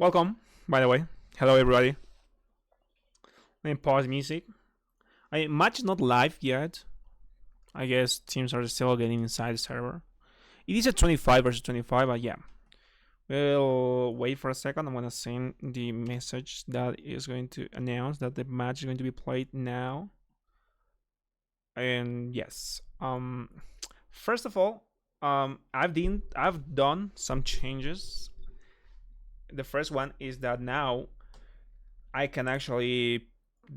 Welcome, by the way. Hello, everybody. Let me pause music. Match is not live yet. I guess teams are still getting inside the server. It is a 25 versus 25, but yeah. We'll wait for a second. I'm gonna send the message that is going to announce that the match is going to be played now. And yes, first of all, I've done some changes. The first one is that now I can actually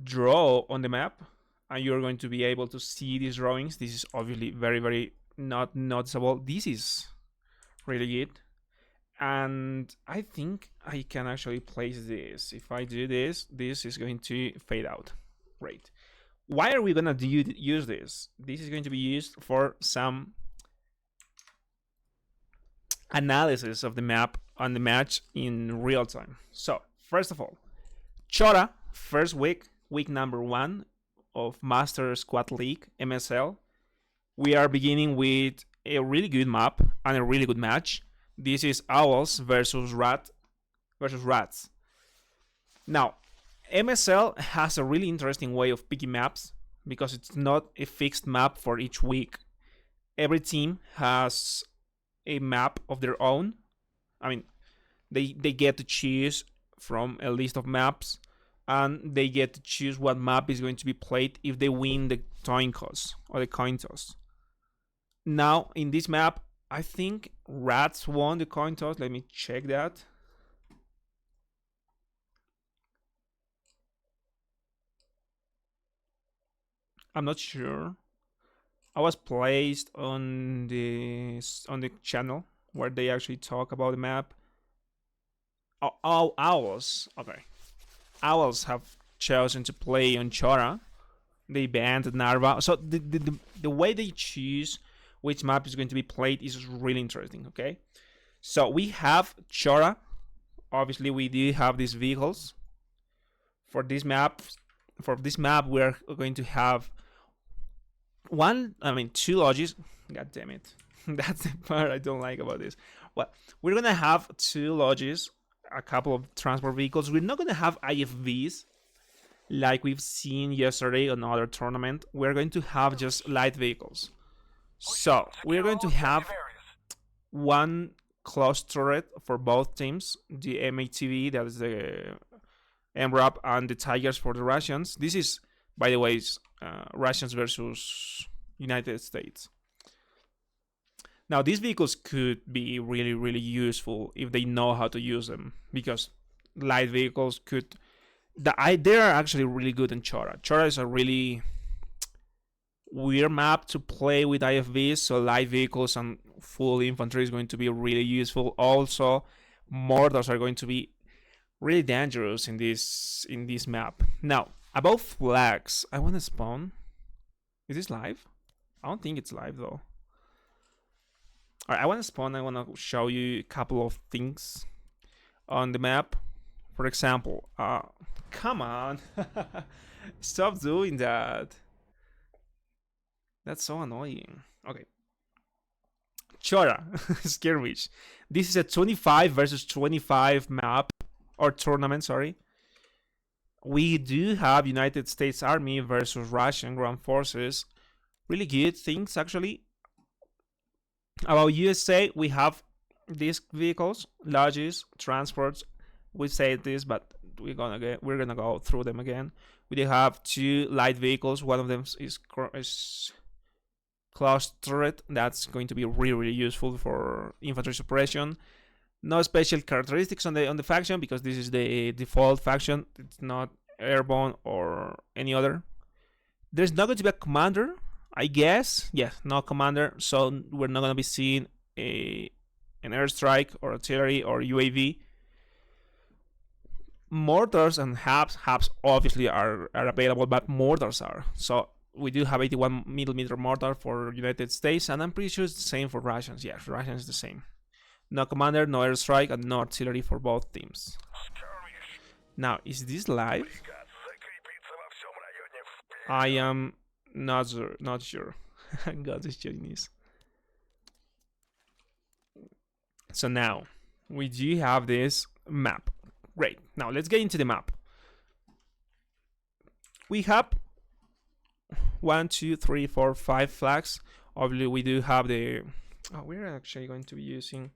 draw on the map, and you're going to be able to see these drawings. This is obviously very not noticeable. This is really good, and I think I can actually place this. If I do this, this is going to fade out. Great. Why are we gonna use this? This is going to be used for some analysis of the map on the match in real time. So first of all, Chora, first week number 1 of Master Squad League MSL. We are beginning with a really good map and a really good match. This is O.W.L.S versus RaT versus RaTs. Now, MSL has a really interesting way of picking maps because it's not a fixed map for each week. Every team has a map of their own. I mean, they get to choose from a list of maps, and they get to choose what map is going to be played if they win the coin toss or the coin toss. Now, in this map, I think RaTs won the coin toss. Let me check that. I'm not sure. I was placed on the channel where they actually talk about the map. O.W.L.S. Okay. O.W.L.S have chosen to play on Chora. They banned Narva. So the way they choose which map is going to be played is really interesting, okay? So we have Chora. Obviously, we do have these vehicles. For this map, we're going to have two lodges. God damn it. That's the part I don't like about this. Well, we're gonna have 2 lodges, a couple of transport vehicles. We're not gonna have IFVs like we've seen yesterday on other tournament. We're going to have just light vehicles. So we're going to have 1 close turret for both teams. The MATV, that is the MRAP, and the Tigers for the Russians. This is, by the way, Russians versus United States. Now, these vehicles could be really useful if they know how to use them, because light vehicles could... they are actually really good in Chora. Chora is a really weird map to play with IFVs, so light vehicles and full infantry is going to be really useful. Also, mortars are going to be really dangerous in this map. Now, about flags, I want to spawn. Is this live? I don't think it's live though. Alright, I want to spawn. I want to show you a couple of things on the map. For example, come on. Stop doing that. That's so annoying. Okay. Chora, skirmish. This is a 25 versus 25 map, or tournament, sorry. We do have United States Army versus Russian ground forces. Really good things, actually. About USA, we have these vehicles, lodges, transports. We said this, but we're gonna go through them again. We do have 2 light vehicles. One of them is close turret. That's going to be really useful for infantry suppression. No special characteristics on the faction, because this is the default faction. It's not airborne or any other. There's not going to be a commander, I guess. Yes, no commander, so we're not going to be seeing an airstrike or artillery or UAV. Mortars and HAPs obviously are available, but mortars are. So we do have 81mm mortar for United States, and I'm pretty sure it's the same for Russians. Yeah, Russians is the same. No commander, no airstrike, and no artillery for both teams. Now, is this live? I am not sure. God, is Chinese. So now we do have this map. Great. Now let's get into the map. We have 1, 2, 3, 4, 5 flags. Obviously, we do have the. Oh, we're actually going to be using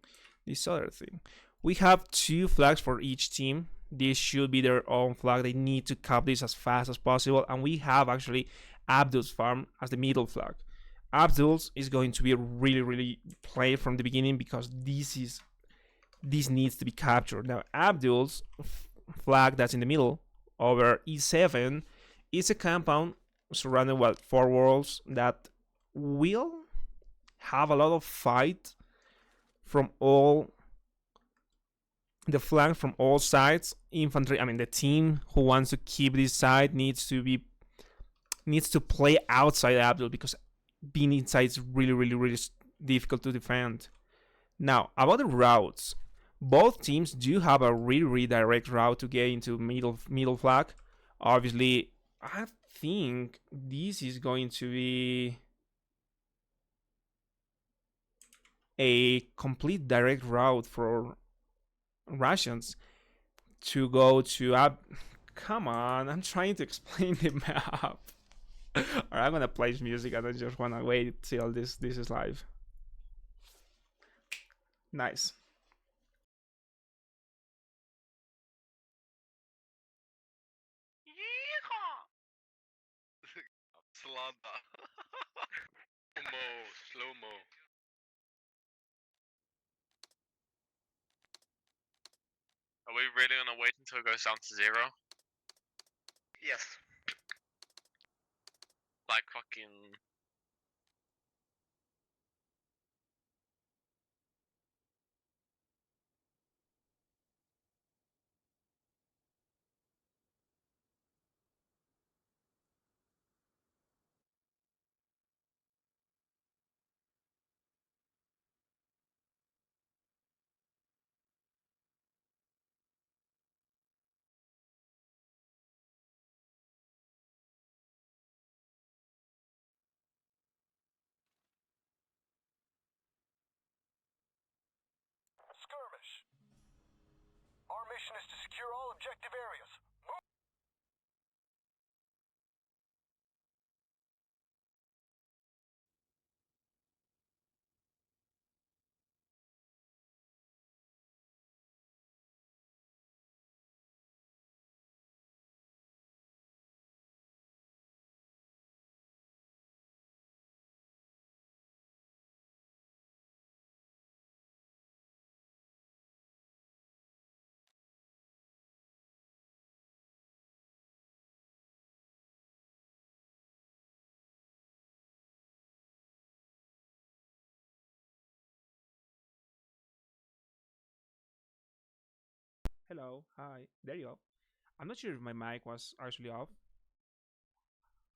this other thing. We have 2 flags for each team. This should be their own flag. They need to cap this as fast as possible. And we have actually Abdul's farm as the middle flag. Abdul's is going to be really played from the beginning because this needs to be captured. Now, Abdul's flag that's in the middle over E7 is a compound surrounded by 4 worlds that will have a lot of fight from all the flank from all sides. Infantry, I mean the team who wants to keep this side needs to play outside Abdul because being inside is really difficult to defend. Now about the routes, both teams do have a really direct route to get into middle flag. Obviously, I think this is going to be a complete direct route for Russians to go to up. Come on, I'm trying to explain the map. Alright, I'm gonna play music and I just wanna wait till this is live. Nice. Slow-mo. Are we really gonna wait until it goes down to 0? Yes. Like fucking... Skirmish. Our mission is to secure all objective areas. Move. Hello, hi. There you go. I'm not sure if my mic was actually off.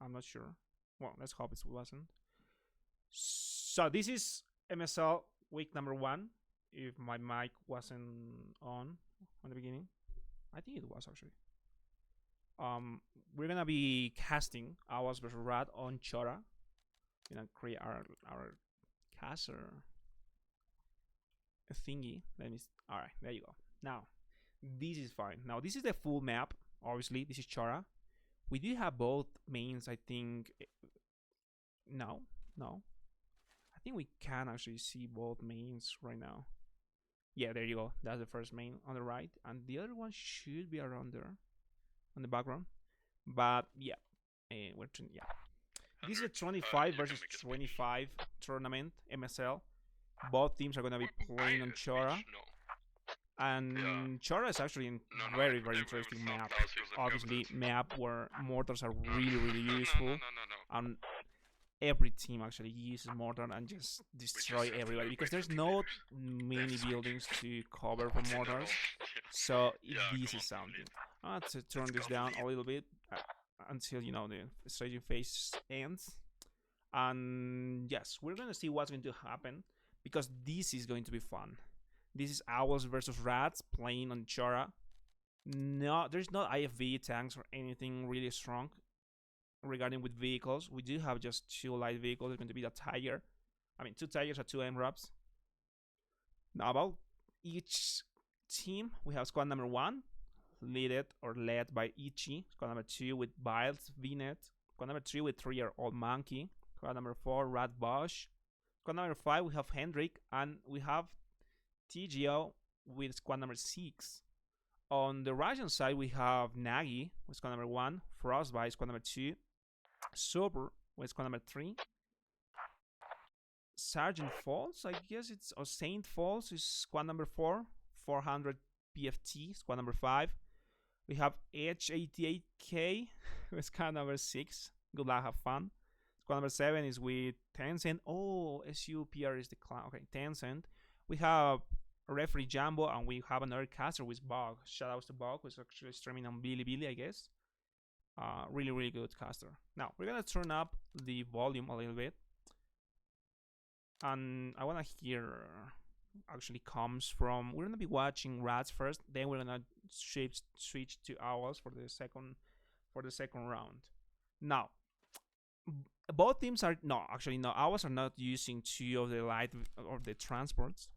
I'm not sure. Well, let's hope it wasn't. So this is MSL week number 1. If my mic wasn't on the beginning, I think it was actually. We're gonna be casting O.W.L.S versus RaT on Chora. We're gonna create our caster thingy. All right, there you go. Now this is fine. Now this is the full map. Obviously, this is Chora. We do have both mains. I think. No. I think we can actually see both mains right now. Yeah, there you go. That's the first main on the right, and the other one should be around there, on the background. But yeah, yeah. This is a 25 versus 25 tournament MSL. Both teams are gonna be playing on Chora. And Chora is actually a very interesting map. Obviously, map where mortars are really useful, and every team actually uses mortar and just destroy everybody because there's not many buildings to cover for mortars. So this is something. I have to turn this down a little bit until the staging phase ends. And yes, we're gonna see what's going to happen because this is going to be fun. This is O.W.L.S versus RaT playing on Chora. No, there's not IFV tanks or anything really strong regarding with vehicles. We do have just 2 light vehicles. There's going to be the Tiger. I mean, 2 Tigers or 2 MRAPs. Now about each team, we have squad number 1, led by Ichi. Squad number 2 with Biles, VNet. Squad number 3 with 3-year-old Monkey. Squad number 4, RaT Bosch. Squad number 5, we have Hendrik, and we have TGO with squad number 6. On the Russian side, we have Nagi with squad number 1, Frostbite, squad number 2, Super with squad number 3, Sergeant Falls, I guess it's, or Saint Falls is squad number 4, 400 PFT, squad number 5. We have H88K with squad number 6. Good luck, have fun. Squad number 7 is with Tencent. Oh, SUPR is the clown. Okay, Tencent. We have Referee Jumbo, and we have another caster with Bog. Shoutouts to Bog, who's actually streaming on Bilibili, I guess. Really, really good caster. Now, we're gonna turn up the volume a little bit. And I wanna hear actually comes from, we're gonna be watching RaTs first, then we're gonna switch to O.W.L.S for the second round. Now, both teams are O.W.L.S are not using 2 of the light or the transports,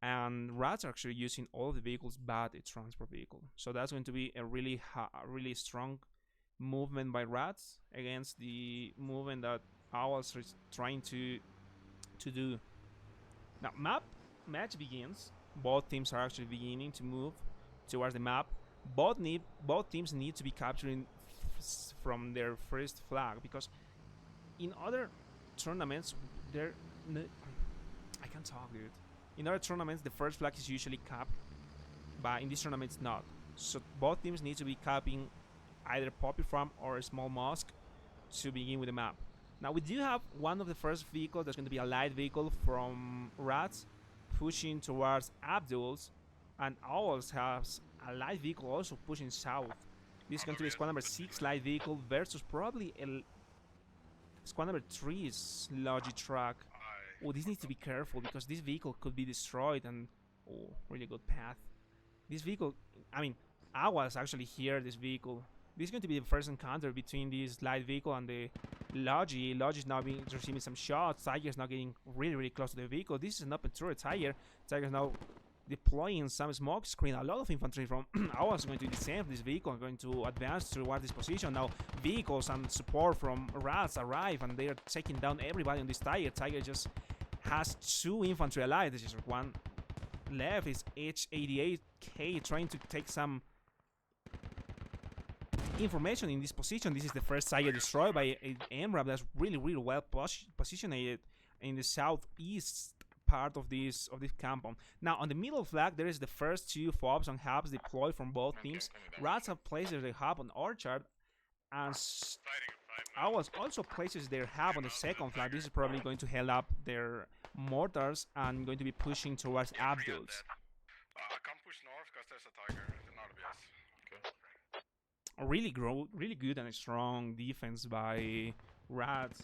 and RaTs are actually using all of the vehicles but a transport vehicle. So that's going to be a really strong movement by RaTs against the movement that O.W.L.S is trying to do. Now, match begins. Both teams are actually beginning to move towards the map. Both teams need to be capturing from their first flag, because in other tournaments, I can't talk, dude. In other tournaments, the first flag is usually capped, but in this tournament, it's not. So both teams need to be capping either Poppy Farm or a small mosque to begin with the map. Now, we do have one of the first vehicles that's going to be a light vehicle from RaTs pushing towards Abdul's, and O.W.L.S has a light vehicle also pushing south. This is going to be squad number 6 light vehicle versus probably squad number 3's Logitruck. Oh, this needs to be careful because this vehicle could be destroyed, and oh, really good path. This vehicle, I mean, O.W.L.S actually here, this vehicle. This is going to be the first encounter between this light vehicle and the Leage. Leage is now receiving some shots. Tiger is now getting really, really close to the vehicle. This is an open turret Tiger. Tiger is now deploying some smoke screen. A lot of infantry from O.W.L.S is going to descend this vehicle, going to advance toward this position. Now, vehicles and support from RaTs arrive, and they are taking down everybody on this Tiger. Tiger just has 2 infantry alive. There's just one left. Is H88K trying to take some information in this position. This is the first Tiger destroyed by an MRAP that's really, really well positioned in the southeast part of this compound. Now, on the middle flag, there is the first 2 FOBs and hubs deployed from both teams. RaTs have placed their hub on Orchard, and O.W.L.S also places their hub on the second flag. This is probably going to held up their mortars and going to be pushing towards Abdul's. I can't push north because there's a Tiger in RBS. Okay. Really good and strong defense by RaTs.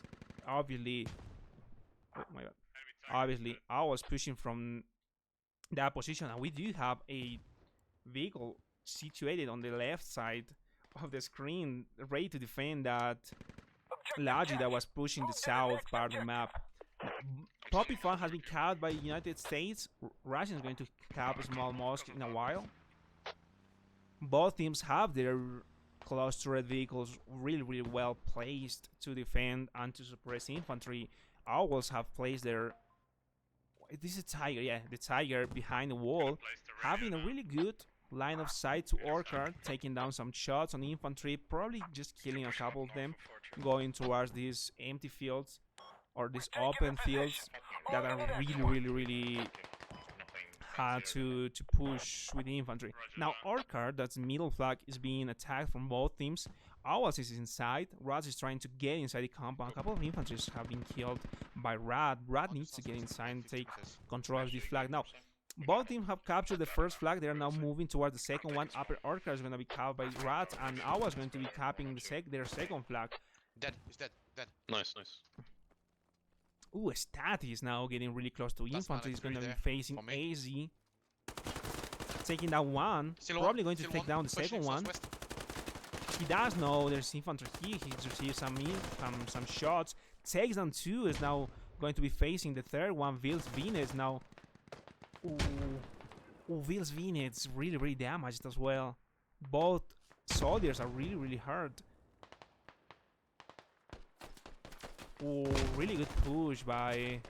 Obviously, oh my god. Obviously, I was pushing from that position, and we do have a vehicle situated on the left side of the screen, ready to defend that Leage that was pushing the south part of the map. Poppy Farm has been capped by the United States. Russia is going to cap a small mosque in a while. Both teams have their close turret vehicles really, really well placed to defend and to suppress infantry. O.W.L.S have placed their... This is a Tiger, yeah, the Tiger behind the wall, having a really good line of sight to Orchard, taking down some shots on infantry, probably just killing a couple of them, going towards these empty fields or these open fields that are really hard to push with the infantry. Now, Orchard, that's middle flag, is being attacked from both teams. O.W.L.S is inside. RaT is trying to get inside the compound. A couple of infantry have been killed by RaT. RaT needs to get inside and take control of this flag. Now, both teams have captured the first flag. They are now moving towards the second one. Upper Orchard is going to be capped by RaT, and O.W.L.S is going to be capping their second flag. Dead. He's dead. Nice. Ooh, Stati is now getting really close to infantry. He's going to be facing AZ. Taking down one. Probably going to take down the second one. He does know there's infantry here. He's received some shots. Takes down 2. Is now going to be facing the third one. Vils Venus now. Ooh, Vils Venus really damaged as well. both soldiers are really hurt. Oh, really good push by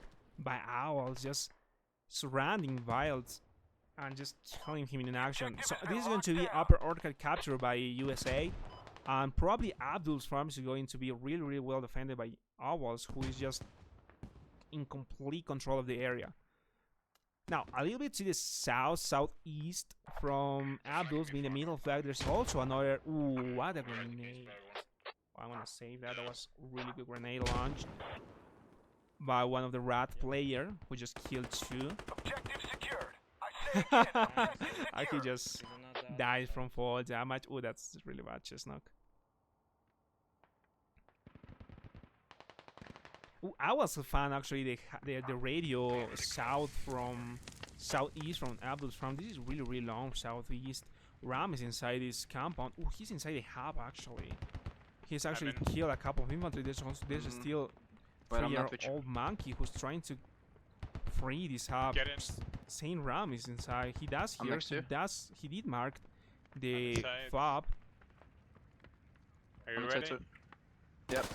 O.W.L.S, just surrounding Wilds and just killing him in action. So this is going to be upper orchard capture by USA, and probably Abdul's farm is going to be really well defended by O.W.L.S, who is just in complete control of the area. Now, a little bit to the southeast from Abdul's, being the middle flag, there's also another. Ooh, what a grenade! I want to save that. That was really good grenade launch by one of the RaT player who just killed 2. Objective secured. I say again, objective He secured. just died from fall damage. Oh, that's really bad, Chestnut. Ooh, I was a fan actually. The radio southeast from Abdul's farm. This is really long southeast. Ram is inside this compound. Oh, he's inside the hub actually. He's actually killed a couple of infantry. There's still Well, I'm not 3-year-old monkey who's trying to free this hub. Get in. Saint Ram is inside. He does I'm here. next to you. He did mark the inside. fob. Are you I'm ready? inside too. Yep.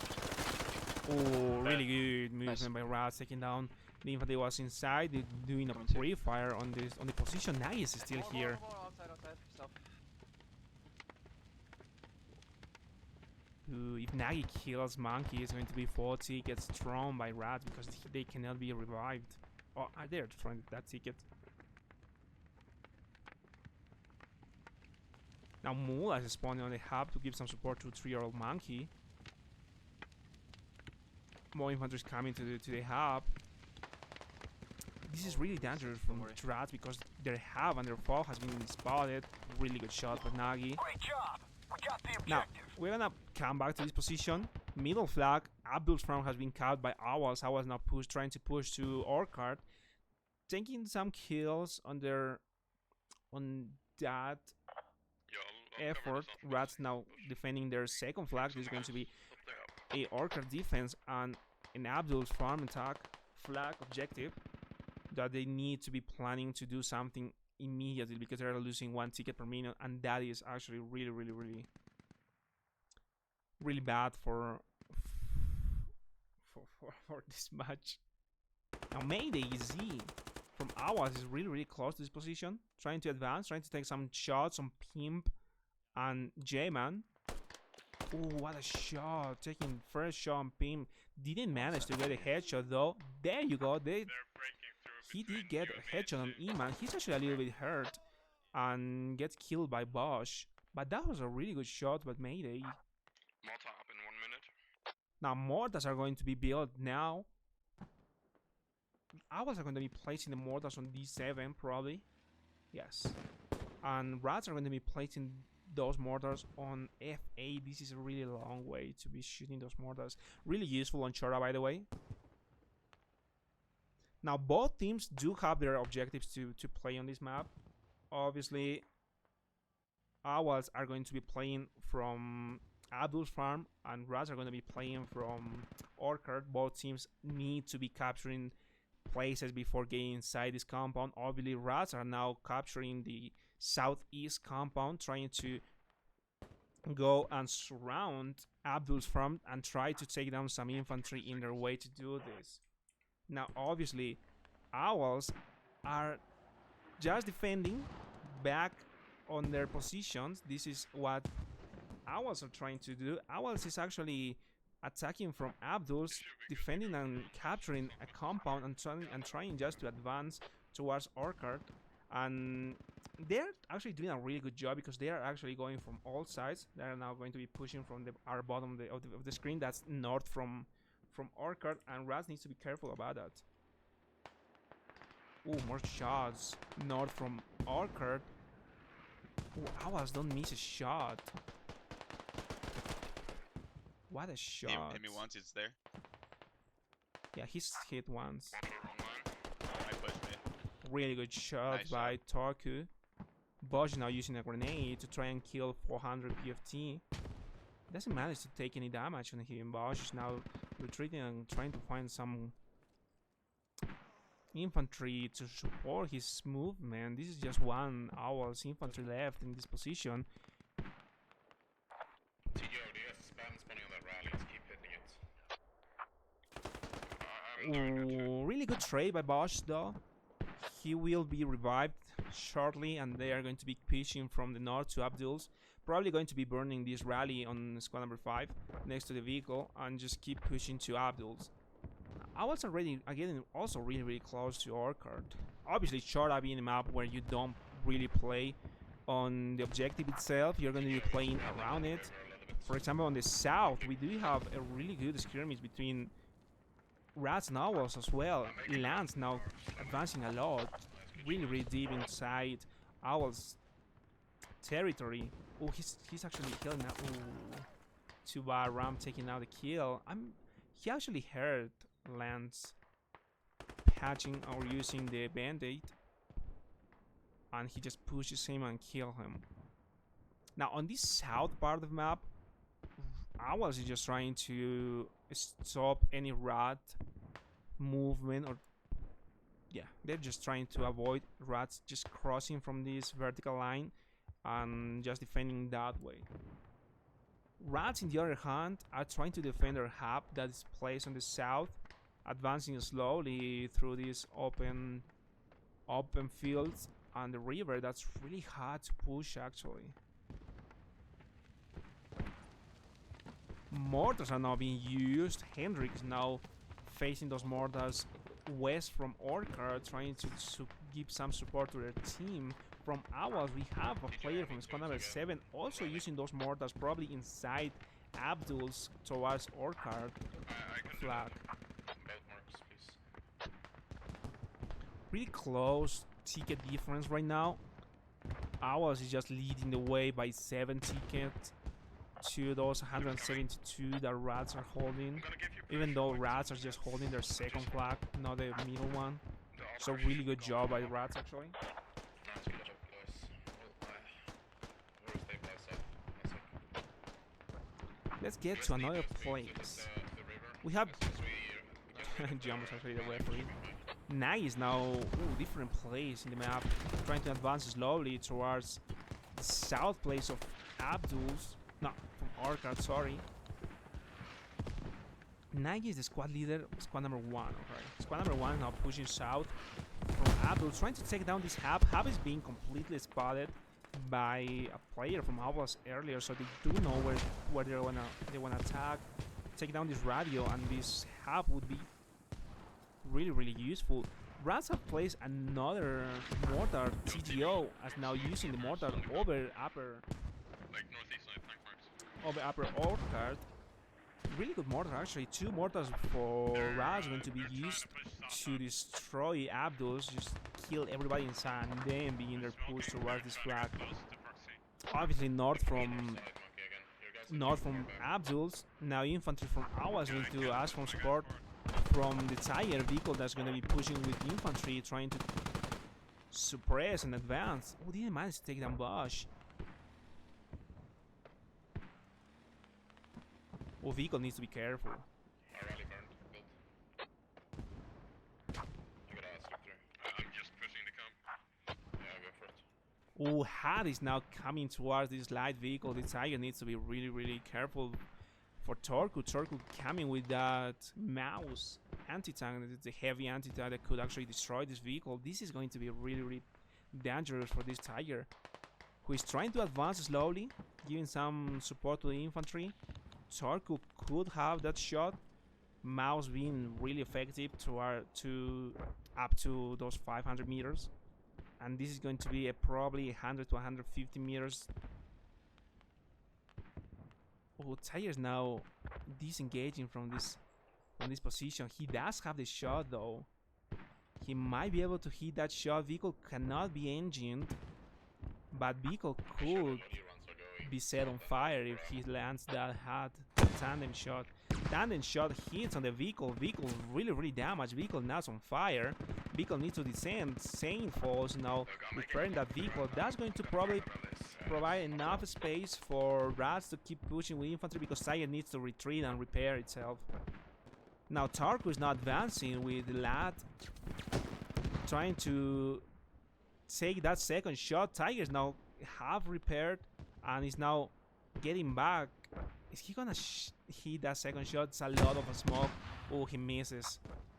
Oh, really good Nice. movement by RaT, taking down the infantry was inside. They're doing a Coming to you. pre-fire on the position. Nagi is still here. Outside. Stop. Ooh, if Nagi kills Monkey, it's going to be 4 tickets thrown by RaT because they cannot be revived. Oh, they're throwing that ticket. Now Mula is spawning on the hub to give some support to 3-year-old Monkey. More infantry is coming to the hub. This is really dangerous from RaT because their hub and their fall has been spotted. Really good shot by Nagi. Great job. We got the Now, objective. we're gonna come back to this position. Middle flag, Abdul's farm has been caught by O.W.L.S. I was now trying to push to Orchard, taking some kills on that Yeah, I'll cover effort. this off. RaT's now defending their second flag. This is going to be Up there. a Orchard defense and an Abdul's farm attack flag objective that they need to be planning to do something immediately because they're losing 1 ticket per minute, and that is actually really bad for this match. Now Mayday Z from O.W.L.S is really close to this position, trying to advance, trying to take some shots on Pimp and J-Man. Oh, what a shot! Taking first shot on Pimp. Didn't manage to get a headshot though. There you go. They're breaking through. He did between get you a and headshot on Leage. E-Man. He's actually a little bit hurt and gets killed by Bosch. But that was a really good shot by Mayday. Mortar up in 1 minute. Now mortars are going to be built now. O.W.L.S are going to be placing the mortars on D7 probably. Yes. And RaTs are going to be placing those mortars on F8. This is a really long way to be shooting those mortars. Really useful on Chora, by the way. Now both teams do have their objectives to play on this map. Obviously, O.W.L.S are going to be playing from Abdul's farm and RaTs are going to be playing from Orchard. Both teams need to be capturing places before getting inside this compound. Obviously, RaTs are now capturing the southeast compound, trying to go and surround Abdul's farm and try to take down some infantry in their way to do this. Now, obviously, O.W.L.S are just defending back on their positions. This is what O.W.L.S are trying to do. O.W.L.S is actually attacking from Abdul's, defending and capturing a compound and trying just to advance towards Orchard. And they're actually doing a really good job because they are actually going from all sides. They are now going to be pushing from our bottom of the screen. That's north from Orchard, and RaT needs to be careful about that. Oh, more shots north from Orchard. Oh, O.W.L.S don't miss a shot. What a shot. Hit me once, it's there. Yeah, he's hit once. Mortar online. I pushed me. Really good shot Nice by Torku. Bosch now using a grenade to try and kill 400 PFT. Doesn't manage to take any damage on him. Bosch is now retreating and trying to find some infantry to support his movement. This is just one O.W.L.S infantry left in this position. Going. Really good trade by Bosch though. He will be revived shortly, and they are going to be pushing from the north to Abdul's. Probably going to be burning this rally on squad number 5 next to the vehicle and just keep pushing to Abdul's. I was already getting also really close to Orchard. Obviously, Chora being a map where you don't really play on the objective itself, you're going to be playing around it. For example, on the south, we do have a really good skirmish between RaTs and O.W.L.S as well. Lance now advancing a lot, really deep inside O.W.L.S territory. Oh, he's actually killing now. Ooh, too bad. Ram taking out the kill. He actually hurt Lance patching or using the band-aid, and he just pushes him and kills him. Now on this south part of the map, O.W.L.S is just trying to stop any RaT movement, or yeah, they're just trying to avoid RaTs just crossing from this vertical line and just defending that way. RaTs, in the other hand, are trying to defend their hub that is placed on the south, advancing slowly through these open fields and the river. That's really hard to push actually. Mortars are now being used. Hendrik is now facing those mortars west from Orchard, trying to give some support to their team. From O.W.L.S, we have a player from squad number 7 also using those mortars, probably inside Abdul's towards Orchard flag. Pretty close ticket difference right now. O.W.L.S is just leading the way by 7 tickets to those 172 that RaTs are holding, even though RaTs are just holding their second flag, not the middle one. So really good job by RaTs actually. Let's get to another place. We have Jumbo's actually the referee. Nagi is now different place in the map, trying to advance slowly towards the south place of Abdul's. No, from Orchard, sorry. Nagi is the squad leader, squad number 1. Okay. Squad number 1 now pushing south from Abdul, trying to take down this hub. Hub is being completely spotted by a player from O.W.L.S earlier, so they do know where they wanna attack, take down this radio, and this hub would be really useful. RaTs have placed another mortar TGO as now using the mortar over upper Orchard. Really good mortar actually. 2 mortars for RaTs going to be used to destroy Abdul's, just kill everybody inside, and then begin their push towards this flag. Obviously north from Abdul's, now infantry from O.W.L.S going to ask for support from the Tiger vehicle that's going to be pushing with infantry, trying to suppress and advance. Oh, didn't manage to take down Bosch. Oh, vehicle needs to be careful. I'm just pushing to come. Yeah, go for it. Oh, Had is now coming towards this light vehicle. The Tiger needs to be really careful for Torku. Torku coming with that mouse anti-tank. It's a heavy anti-tank that could actually destroy this vehicle. This is going to be really dangerous for this Tiger, who is trying to advance slowly, giving some support to the infantry. Torku could have that shot. Mouse being really effective to up to those 500 meters, and this is going to be probably 100 to 150 meters. Oh, Tiger's now disengaging from this position. He does have the shot though. He might be able to hit that shot. Vehicle cannot be engined, but vehicle could be set on fire if he lands that hard tandem shot. Tandem shot hits on the vehicle. Vehicle really damaged. Vehicle now is on fire. Vehicle needs to descend. Sane falls now, repairing that vehicle. That's going to probably provide enough space for RaTs to keep pushing with infantry, because Tiger needs to retreat and repair itself. Now Tarku is now advancing with Lat, trying to take that second shot. Tiger's now half repaired and is now getting back. Is he gonna hit that second shot? It's a lot of smoke. Oh, he misses.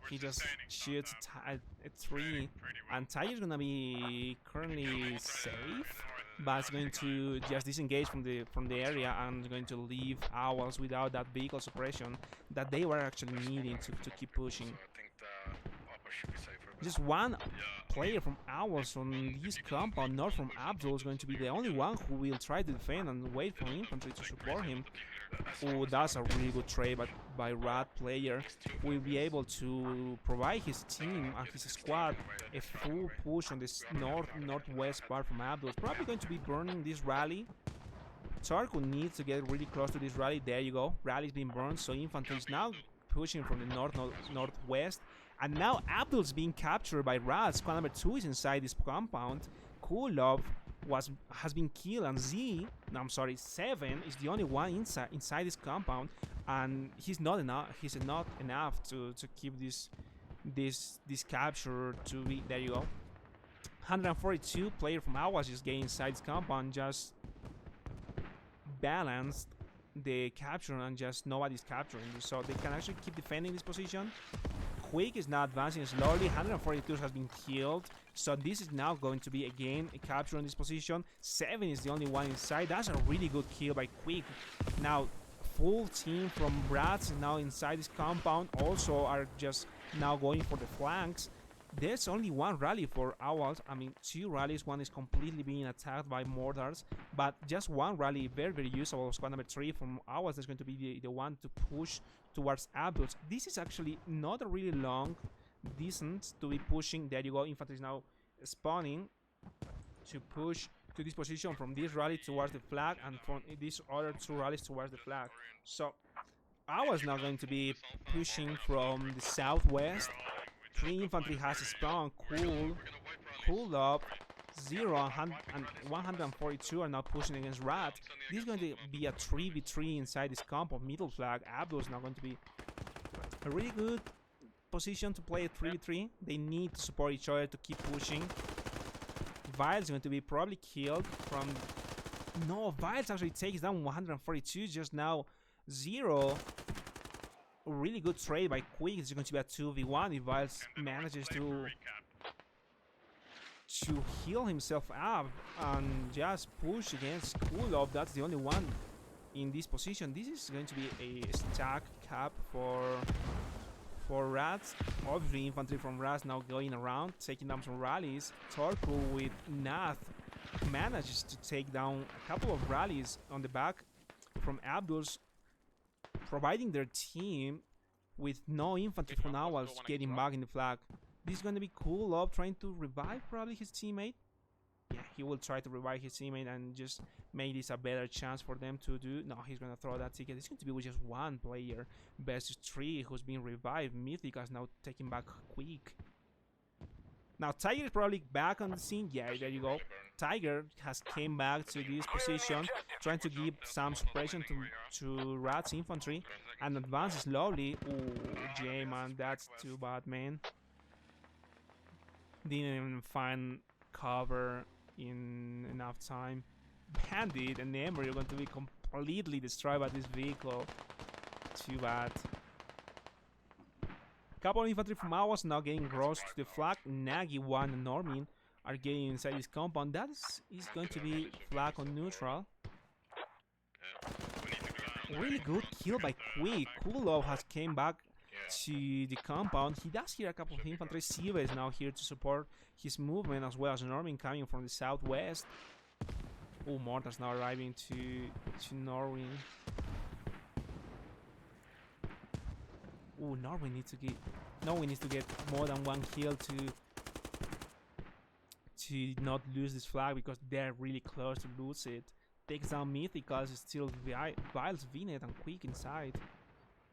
he just sustaining shoots countdown. a 3, Pretty well. and Tiger's gonna be currently safe, but it's going to just disengage from the area and going to leave O.W.L.S without that vehicle suppression that they were actually needing to keep pushing. So I think the upper should be safer. but- Just one Yeah, player from O.W.L.S on this compound, not from Abdul, is going to be the only one who will try to defend and wait for infantry to support him. Oh, that's a really good trade by RaT player, who will be able to provide his team and his squad a full push on this northwest part from Abdul. It's probably going to be burning this rally. Tarku needs to get really close to this rally. There you go. Rally's being burned, so infantry is now pushing from the northwest. And now Abdul's being captured by RaT. Squad number 2 is inside this compound. Kulov has been killed, and Seven is the only one inside this compound, and he's not enough. He's not enough to keep this capture to be. There you go. 142 player from O.W.L.S just getting inside this compound, just balanced the capture, and just nobody's capturing, so they can actually keep defending this position. Quick is now advancing slowly. 142 has been killed, so this is now going to be again a capture on this position. 7 is the only one inside. That's a really good kill by Quick. Now full team from RaT is now inside this compound, also are just now going for the flanks. There's only one rally for O.W.L.S. I mean, 2 rallies. One is completely being attacked by mortars, but just one rally, very, very usable. Squad number 3 from O.W.L.S. is going to be the one to push towards Abdul. This is actually not a really long distance to be pushing. There you go. Infantry is now spawning to push to this position from this rally towards the flag, and from these other 2 rallies towards the flag. So O.W.L.S. now going to be pushing from the southwest. 3 infantry has spawned. Cool up. 0 and 142 are now pushing against RaT. This is going to be a 3v3 inside this compound. Middle flag. Abdul is now going to be a really good position to play a 3v3. They need to support each other to keep pushing. Viles is going to be probably killed from... No, Viles actually takes down 142 just now. 0. Really good trade by Quick. It's going to be a 2v1 if Viles manages to heal himself up and just push against Kulov. That's the only one in this position. This is going to be a stack cap for RaT. Obviously, infantry from RaT now going around, taking down some rallies. Torku with Nath manages to take down a couple of rallies on the back from Abdul's, providing their team with no infantry for now while getting back in the flag. This is going to be cool up, trying to revive probably his teammate. Yeah, he will try to revive his teammate and just make this a better chance for them to do. No, he's going to throw that ticket. It's going to be with just 1 player versus 3 who's being revived. Mythic is now taking back Quick. Now Tiger is probably back on the scene. Yeah, there you go. Tiger has came back to this position, trying to give some suppression to RaT's infantry and advance slowly. Ooh, J-man, that's too bad, man. Didn't even find cover in enough time. Bandit and Emery are going to be completely destroyed by this vehicle. Too bad. Couple of infantry from O.W.L.S now getting close to the flag. Nagy, 1 and Normin are getting inside this compound. That is going to be flag on neutral. Really good kill by Quick. Kulov has came back to the compound. He does hear a couple of infantry. Siva is now here to support his movement, as well as Normin coming from the southwest. Oh, mortars now arriving to Norwin. Oh, Norwin needs to get more than 1 kill to not lose this flag, because they're really close to lose it. Takes down Mythicals, is still Viles, Vinet, and Quick inside.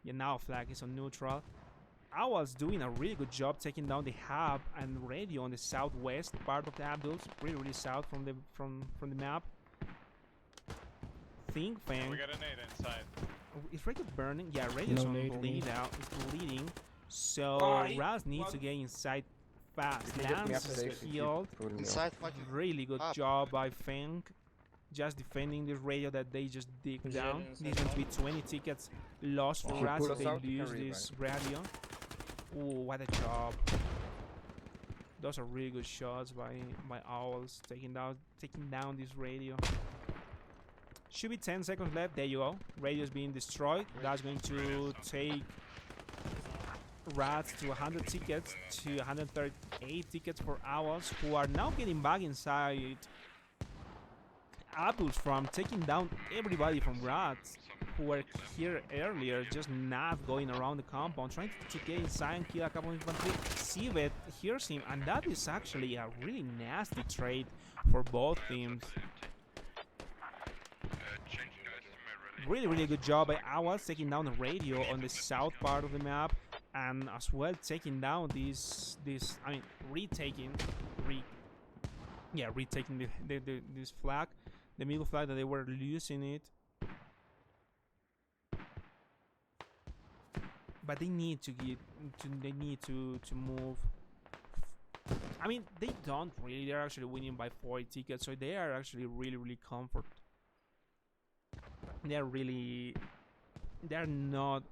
Yeah, now flag is on neutral. O.W.L.S doing a really good job taking down the hub and radio on the southwest part of the Abduls, really south from the map. Think Fang. We got a nade inside. Is radio burning? Yeah, radio's on bleed out. It's bleeding. So RaT needs to get inside fast. Lance is healed. Inside, Really good job by Fang. Just defending this radio that they just dig down. There's going to be 20 tickets lost for RaT if they lose this radio. Ooh, what a job. Those are really good shots by O.W.L.S, taking down this radio. Should be 10 seconds left. There you go. Radio's being destroyed. That's going to take RaT to 100 tickets to 138 tickets for O.W.L.S, who are now getting back inside O.W.L.S from taking down everybody from RaT who were here earlier, just not going around the compound, trying to get inside and kill a couple of infantry. Civet hears him, and that is actually a really nasty trade for both teams. Really good job by O.W.L.S taking down the radio on the south part of the map, and as well taking down retaking this flag, the middle flag that they were losing it. But they need to move. I mean, they don't really. They're actually winning by 40 tickets, so they are actually really comfort. They're not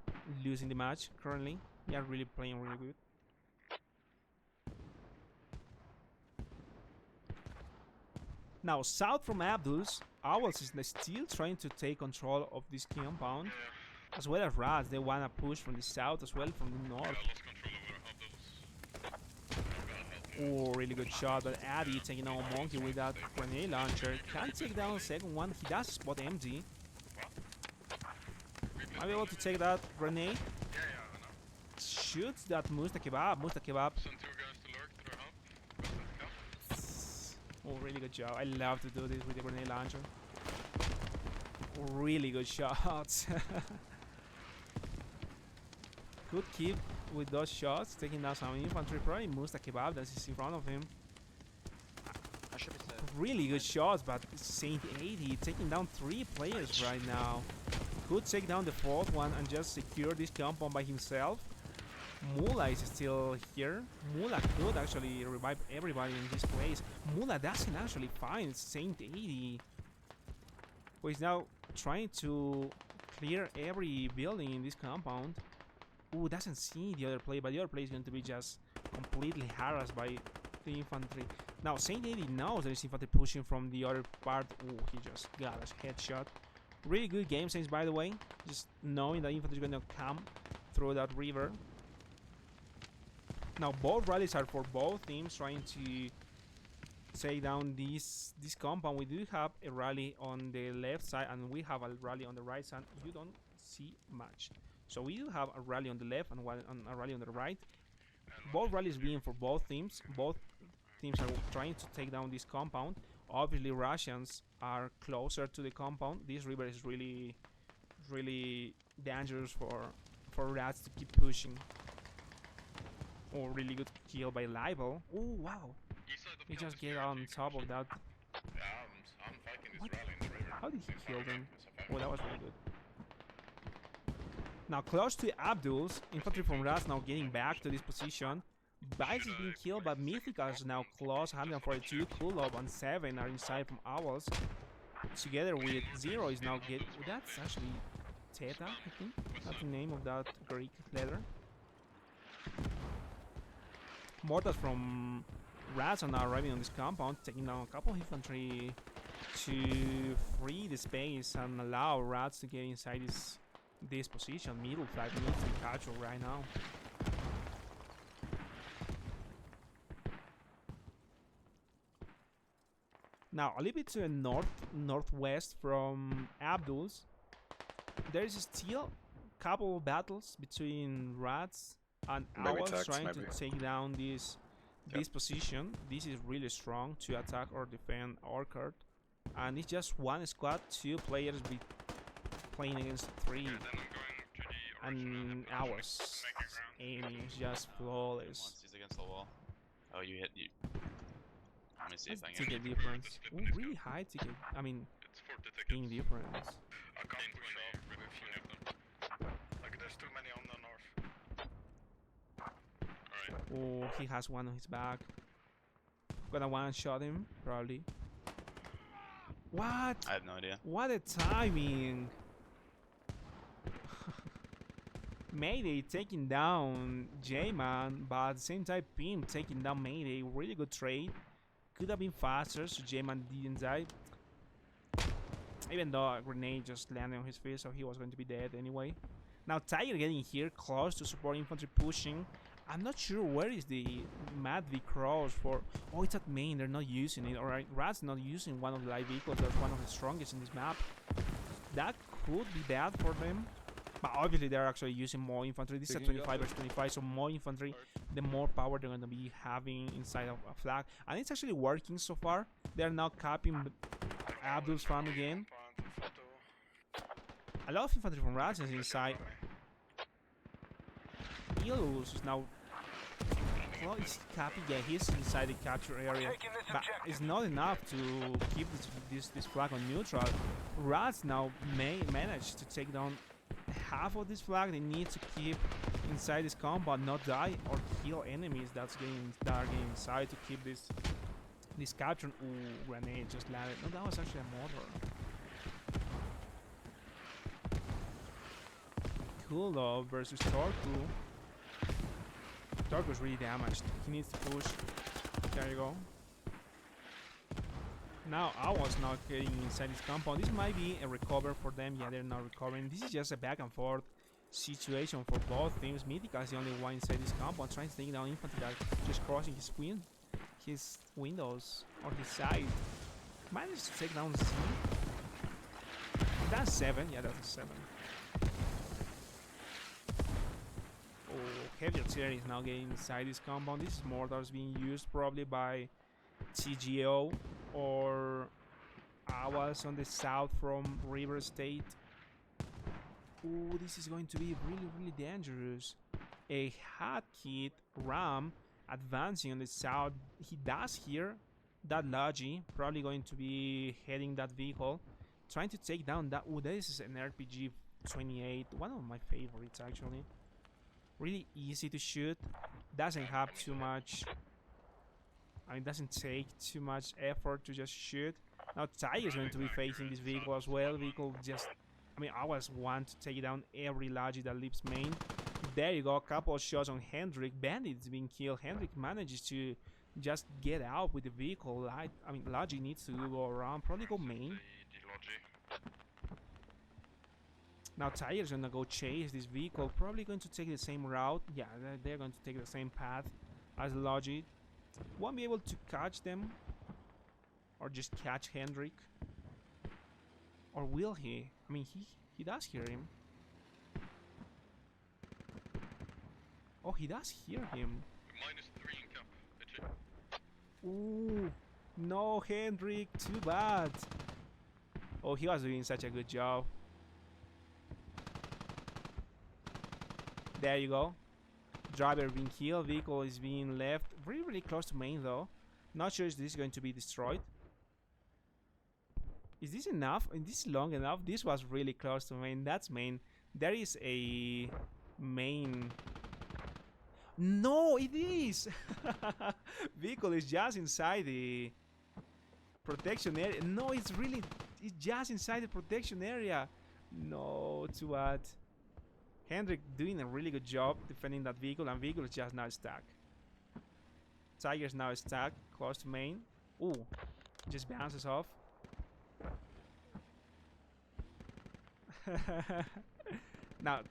losing the match currently. They are really playing really good. Now, south from O.W.L.S, O.W.L.S is still trying to take control of this compound, as well as RaT. They wanna push from the south as well, from the north. Oh, really good shot, but Addy taking out Monkey with that grenade launcher. Can't take down the second one. He does spot MG. Might be able to take that grenade. Shoots that Musta Kebab. Send 2 guys to lurk to their hub. Oh, really good job. I love to do this with the grenade launcher. Really good shots. Good keep with those shots, taking down some infantry. Probably Musta Kebab that is in front of him. I should be safe. Really good shots, but Saint 80 taking down 3 players right now. Could take down the 4th one and just secure this compound by himself. Mula is still here. Mula could actually revive everybody in this place. Mula doesn't actually find Saint 80, who is now trying to clear every building in this compound. Ooh, doesn't see the other play, but the other play is going to be just completely harassed by the infantry. Now, Saint 80 knows there is infantry pushing from the other part. Ooh, he just got a headshot. Really good game sense, by the way. Just knowing that infantry is going to come through that river. Now, both rallies are for both teams trying to take down this compound. We do have a rally on the left side, and we have a rally on the right side. You don't see much. So we do have a rally on the left and a rally on the right. Both rallies being for both teams. Both teams are trying to take down this compound. Obviously, Russians are closer to the compound. This river is really dangerous for RaT to keep pushing. Oh, really good kill by Libel. Oh, wow. He just get on top of that. Yeah, I'm fighting this What? rally in the river. How did he kill them? Oh, that was really good. Now, close to O.W.L.S, infantry from RaT now getting back to this position. Bites is being killed, but Mythical is now close. 142, Kulov and 7 are inside from O.W.L.S. Together with 0 is now get. That's actually Theta, I think. That's the name of that Greek letter. Mortars from RaT are now arriving on this compound, taking down a couple of infantry to free the space and allow RaT to get inside this position. Middle flag needs to be captured right now. Now, a little bit to the northwest from O.W.L.S, there is still a couple of battles between RaT and O.W.L.S trying to take down this position. This is really strong to attack or defend our card, and it's just one squad, 2 players be playing against 3, and O.W.L.S aiming is just flawless. Once he's against the wall. Oh, you hit you. Let me see if I can. Ticket difference. Ooh, really high ticket. I mean, It's 40 tickets. ping difference. I can't push off with a few of them. Like, there's too many on the north. Alright. Oh, he has one on his back. Gonna one-shot him, probably. What? I have no idea. What a timing! Mayday taking down J-Man, but at the same time Pim taking down Mayday. Really good trade. Could have been faster, so J-Man didn't die. Even though a grenade just landed on his face, so he was going to be dead anyway. Now Tiger getting here close to support infantry pushing. I'm not sure where is the Mad V cross for. Oh, it's at main. They're not using it. Alright, RaT's not using one of the light vehicles. That's one of the strongest in this map. That could be bad for them. But obviously they're actually using more infantry. This is a 25 versus 25, so more infantry, the more power they're going to be having inside of a flag. And it's actually working so far. They're now capping Abdul's farm again. A lot of infantry from RaT is inside. O.W.L.S is now... Well, he's capping, yeah, he's inside the capture area. But it's not enough to keep this flag on neutral. RaT now may manage to take down half of this flag. They need to keep inside this compound, not die or kill enemies that are getting inside to keep this capture. Ooh, grenade just landed. No, that was actually a mortar. Cool though versus Torku. Torku's really damaged. He needs to push. There you go. Now I was not getting inside this compound. This might be a recover for them. Yeah, they're not recovering. This is just a back and forth situation for both teams. Mythica is the only one inside this compound trying to take down infantry that just crossing his windows or his side. Managed to take down Z. That's 7. Yeah, that's a 7. Oh, heavy artillery is now getting inside this compound. This is mortars being used probably by TGO or O.W.L.S on the south from River State. Ooh, this is going to be really dangerous. A hot kit Ram advancing on the south. He does here that Leage, probably going to be heading that vehicle, trying to take down that. Ooh, this is an RPG 28, one of my favorites actually. Really easy to shoot, doesn't have too much, I mean, doesn't take too much effort to just shoot. Now Tiger is going to be facing this vehicle as well. Vehicle just, I mean, I always want to take down every Leage that leaves main. There you go, a couple of shots on Hendrik. Bandit's being killed. Hendrik manages to just get out with the vehicle. Leage needs to go around, probably go main. Now Tiger's gonna go chase this vehicle, probably going to take the same route. Yeah, they're going to take the same path as Leage. Won't be able to catch them, or just catch Hendrik. Or will he? I mean, he does hear him. Oh, he does hear him. -3 in cap. Ooh, no, Hendrik, too bad. Oh, he was doing such a good job. There you go. Driver being killed, vehicle is being left really close to main though. Not sure if this is going to be destroyed. Is this enough? Is this long enough? This was really close to main. That's main. There is a main. No, it is! Vehicle is just inside the protection area. No, it's just inside the protection area. No, too bad. Hendrik doing a really good job defending that vehicle, and vehicle is just now stuck. Tiger's now stuck close to main. Ooh, just bounces off. Now,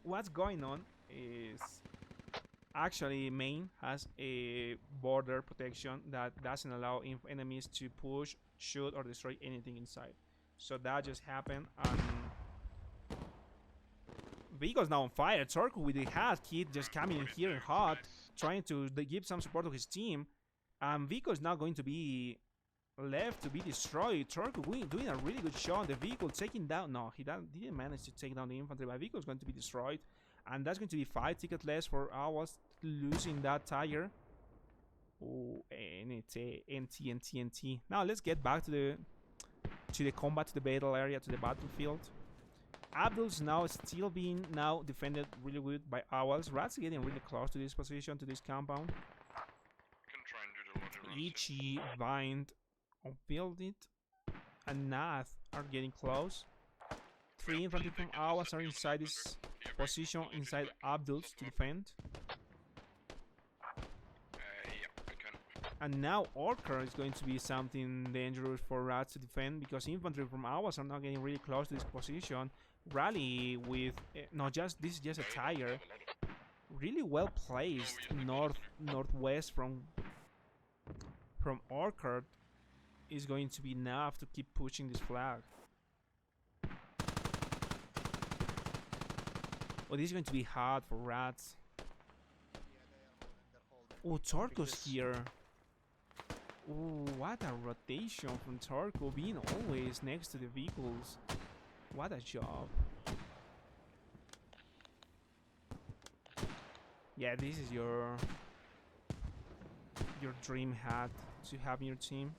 what's going on is actually main has a border protection that doesn't allow enemies to push, shoot, or destroy anything inside. So that just happened, and vehicle's now on fire. Torku with the hat kit just coming in here and hot, trying to give some support to his team. Vehicle is now going to be left to be destroyed. Torku doing a really good shot. The vehicle taking down. No, he didn't manage to take down the infantry, but vehicle is going to be destroyed. And that's going to be 5 tickets less for O.W.L.S losing that Tiger. Oh, NT. Now let's get back to the combat, to the battle area, to the battlefield. Abdul's now still being defended really good by O.W.L.S. RaT's getting really close to this position, to this compound. Can try and do the logic runs. Leage, Bind, O.W.L.S, and Nath are getting close. 3 infantry from O.W.L.S are inside this position, inside Abdul's to defend. Yeah, we can. And now Orker is going to be something dangerous for RaT to defend because infantry from O.W.L.S are not getting really close to this position. Rally with no, just this is just a tire. Really well placed northwest from Orchard is going to be enough to keep pushing this flag. Oh, this is going to be hard for RaT. Oh, Torko's here. Oh, what a rotation from Torko, being always next to the vehicles. What a job. Yeah, this is your dream hat to have in your team.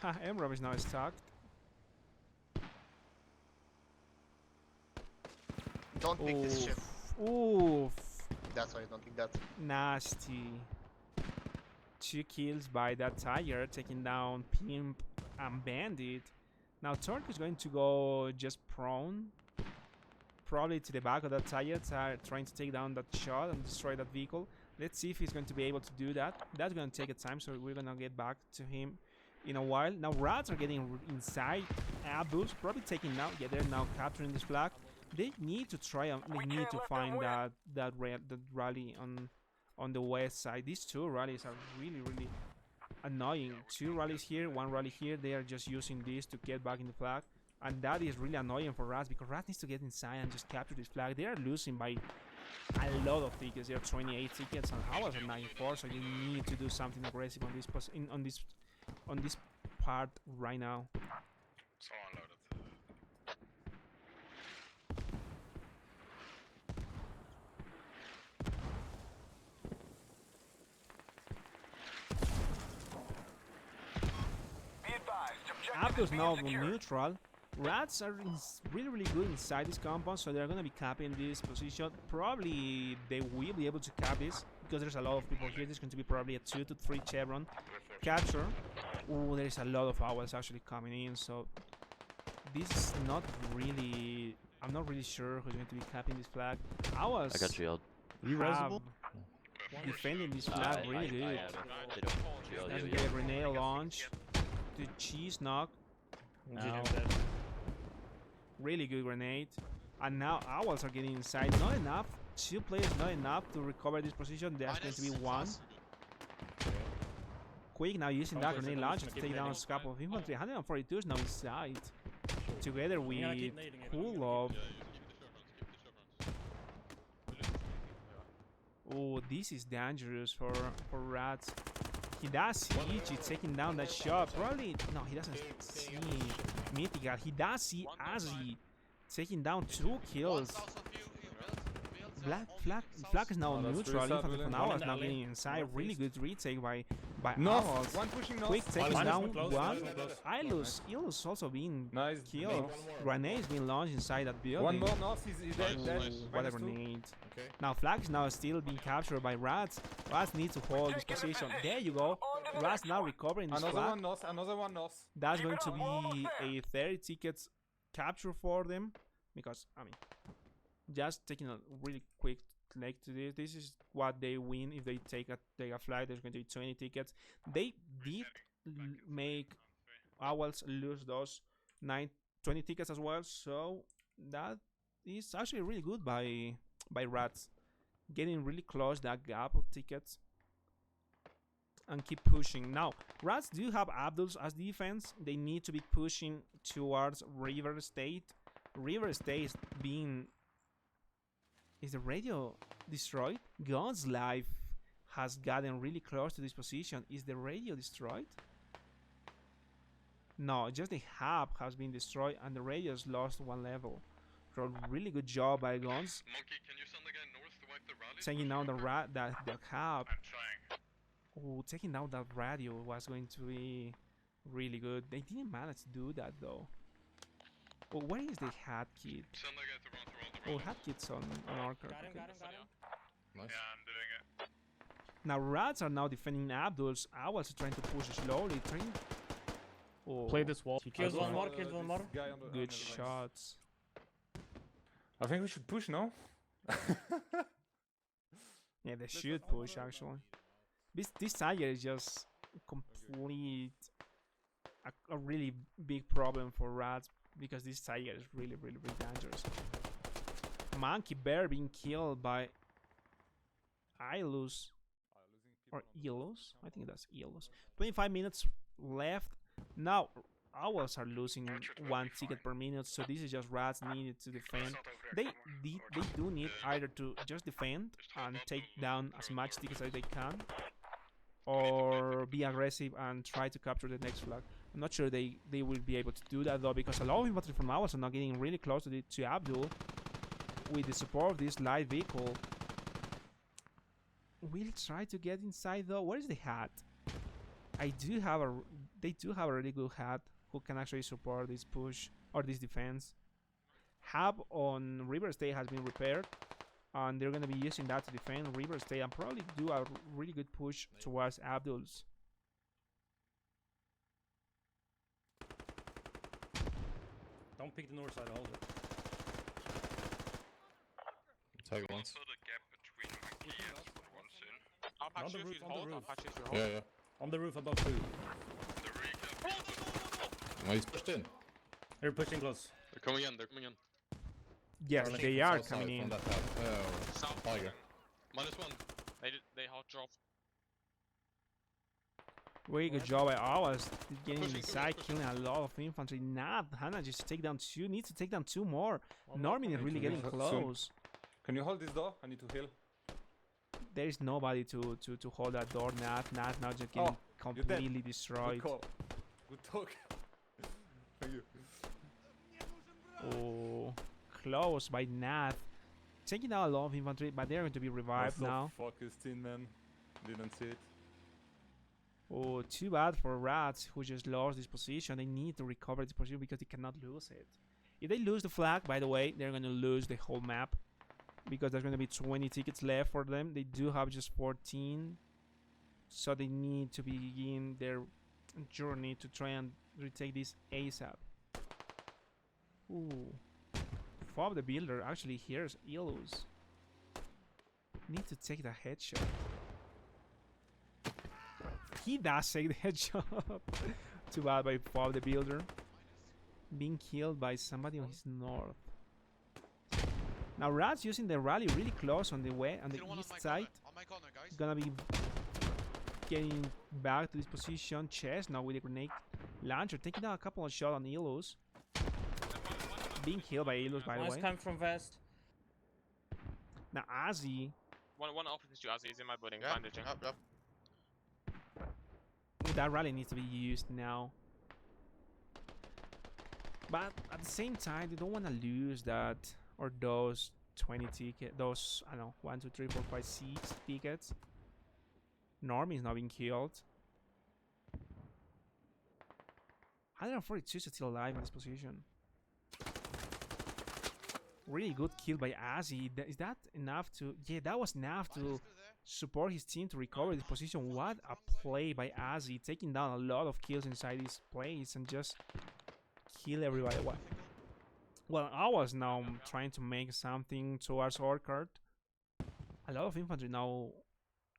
Ha, Emrob is now stuck. Don't pick this shit. Oof. That's why I don't pick that. Nasty. 2 kills by that tire, taking down Pimp and Bandit. Now Torque is going to go just prone. Probably to the back of that tire, trying to take down that shot and destroy that vehicle. Let's see if he's going to be able to do that. That's going to take a time, so we're going to get back to him in a while. Now RaTs are getting inside Abdul's, probably taking now. Yeah, they're now capturing this flag. They need to try and they need to find that rally on the west side. These 2 rallies are really annoying. 2 rallies here, 1 rally here. They are just using this to get back in the flag, and that is really annoying for RaT because RaT needs to get inside and just capture this flag. They are losing by a lot of tickets. They are 28 tickets and O.W.L.S are 94. So you need to do something aggressive on this on this part right now. So unloaded. Be advised, objective Abdul's is now being secured. neutral. RaTs are really good inside this compound, so they're gonna be capping this position. Probably they will be able to cap this because there's a lot of people here. There's going to be probably a 2 to 3 chevron capture. Oh, there's a lot of O.W.L.S actually coming in, so this is not really. I'm not really sure who's going to be capping this flag. O.W.L.S I got shield. have defending this flag really good. They don't shield That's you a yet. grenade launch. The cheese knock. Now, really good grenade. And now O.W.L.S are getting inside. Not enough. 2 players, not enough to recover this position. There's going to be 1. Quick now using that grenade launcher to take down a couple of infantry. 142 is now inside. Together with Cool. Oh, this is dangerous for RaT. He does see Leage taking down that shot. Probably no, he doesn't see Mythical. He does see Azzy taking down 2 kills. Flag is now neutral. Infantry from O.W.L.S now getting inside. Really good retake by O.W.L.S. One pushing north. Quick taking One is down close, one. one is close. Ilus also being Nice. killed. Grenade is being launched inside that building. One more north. He's dead. dead. What a -2. grenade. Okay. Now Flag is now still being captured by RaT. RaT needs to hold this position. There you go. RaT now recovering this Another flag. one north. Another one north. That's going to be a 30 tickets capture for them. Because, I mean, just taking a really quick leg to this. This is what they win if they take a flag. There's going to be 20 tickets. They did make O.W.L.S lose those 20 tickets as well. So that is actually really good by RaT. Getting really close that gap of tickets. And keep pushing. Now, RaTs do have Abduls as defense. They need to be pushing towards River State. River State being... Is the radio destroyed? God's life has gotten really close to this position. Is the radio destroyed? No, just the hub has been destroyed and the radio has lost 1 level. So really good job by Guns. Monkey, can you send the guy north to wipe the rally? Taking down the hub. I'm trying. Oh, taking down that radio was going to be really good. They didn't manage to do that though. Oh, where is the hat kit? Send the guy to run through all the Oh, hat kit's on Archer. Got him, Okay. got him, got him. Nice. Yeah, I'm doing it. Now RaTs are now defending Abdul's. O.W.L.S is trying to push slowly. Oh, Play this wall. Kills one more, This kills one more. guy on the good right. shots. I think we should push now. Yeah, they should push actually. This tiger is just complete a really big problem for RaT because this tiger is really dangerous. Monkey bear being killed by O.W.L.S or O.W.L.S. I think that's O.W.L.S. 25 minutes left. Now O.W.L.S are losing 1 ticket per minute, so this is just RaT needed to defend. They do need either to just defend and take down as much tickets as they can, or be aggressive and try to capture the next flag. I'm not sure they will be able to do that though, because a lot of infantry from O.W.L.S are now getting really close to Abdul with the support of this light vehicle. We'll try to get inside though. Where is the hat? They do have a really good hat who can actually support this push or this defense. Hub on River State has been repaired, and they're going to be using that to defend River State and probably do a really good push towards Abdul's. Don't pick the north side, hold it. Take once. Fill the gap between Monkey and one soon. On the Apache if roof, you on the hold, roof. Apache if you hold. Yeah, yeah. On the roof above 2. The recap. No, he's pushed in. They're pushing close. They're coming in, they're coming in. Yes, They're they from are south side, coming in. From that path. South. Tiger. -1. They hot drop. Very good job by O.W.L.S getting Pushing, inside, pushing. killing a lot of infantry. Nah, Hannah just take down 2. Needs to take down 2 more. Norman is really getting close. Can you hold this door? I need to heal. There is nobody to hold that door. Nat now just getting completely Good destroyed. call. Good talk. Thank you. Oh, close by Nat. Taking out a lot of infantry, but they're going to be revived now. Focused in, man. Didn't see it. Oh, too bad for RaT, who just lost this position. They need to recover this position because they cannot lose it. If they lose the flag, by the way, they're going to lose the whole map, because there's going to be 20 tickets left for them. They do have just 14, so they need to begin their journey to try and retake this ASAP. Ooh, Fob the Builder actually hears O.W.L.S. Need to take the headshot. He does take the headshot. Too bad by Fob the Builder. Being killed by somebody on his north. Now RaT's using the rally really close on the east side. On my corner, guys. Gonna be getting back to this position. Chess now with a grenade launcher, taking out a couple of shots on O.W.L.S. Being killed by O.W.L.S, by the One's way. coming from west. Now Azzy, One opens to Azzy. He's in my building. Yeah, Bandaging. yep. that rally needs to be used now. But at the same time, they don't want to lose that or those 20 tickets. Those, I don't know, 1, 2, 3, 4, 5, 6 tickets. Norm is not being killed. 142 is still alive in this position. Really good kill by Azzy. Is that enough to... Yeah, that was enough to support his team to recover this position. What a play by Azzy, taking down a lot of kills inside this place and just kill everybody. Well, I was now trying to make something towards Orchard. A lot of infantry now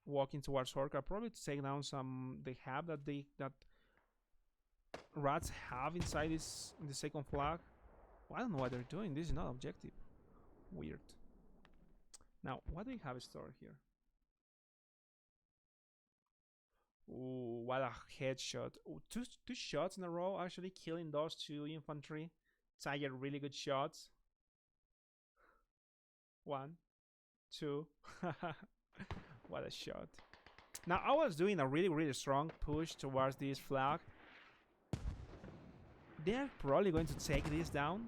walking towards Orchard, probably to take down some they have that RaTs have inside this in the second flag. Well, I don't know what they're doing. This is not objective. Weird. Now, what do we have stored here? Ooh, what a headshot. Ooh, two shots in a row, actually, killing those 2 infantry. Tiger, really good shots. 1, 2. What a shot. Now, I was doing a really strong push towards this flag. They're probably going to take this down.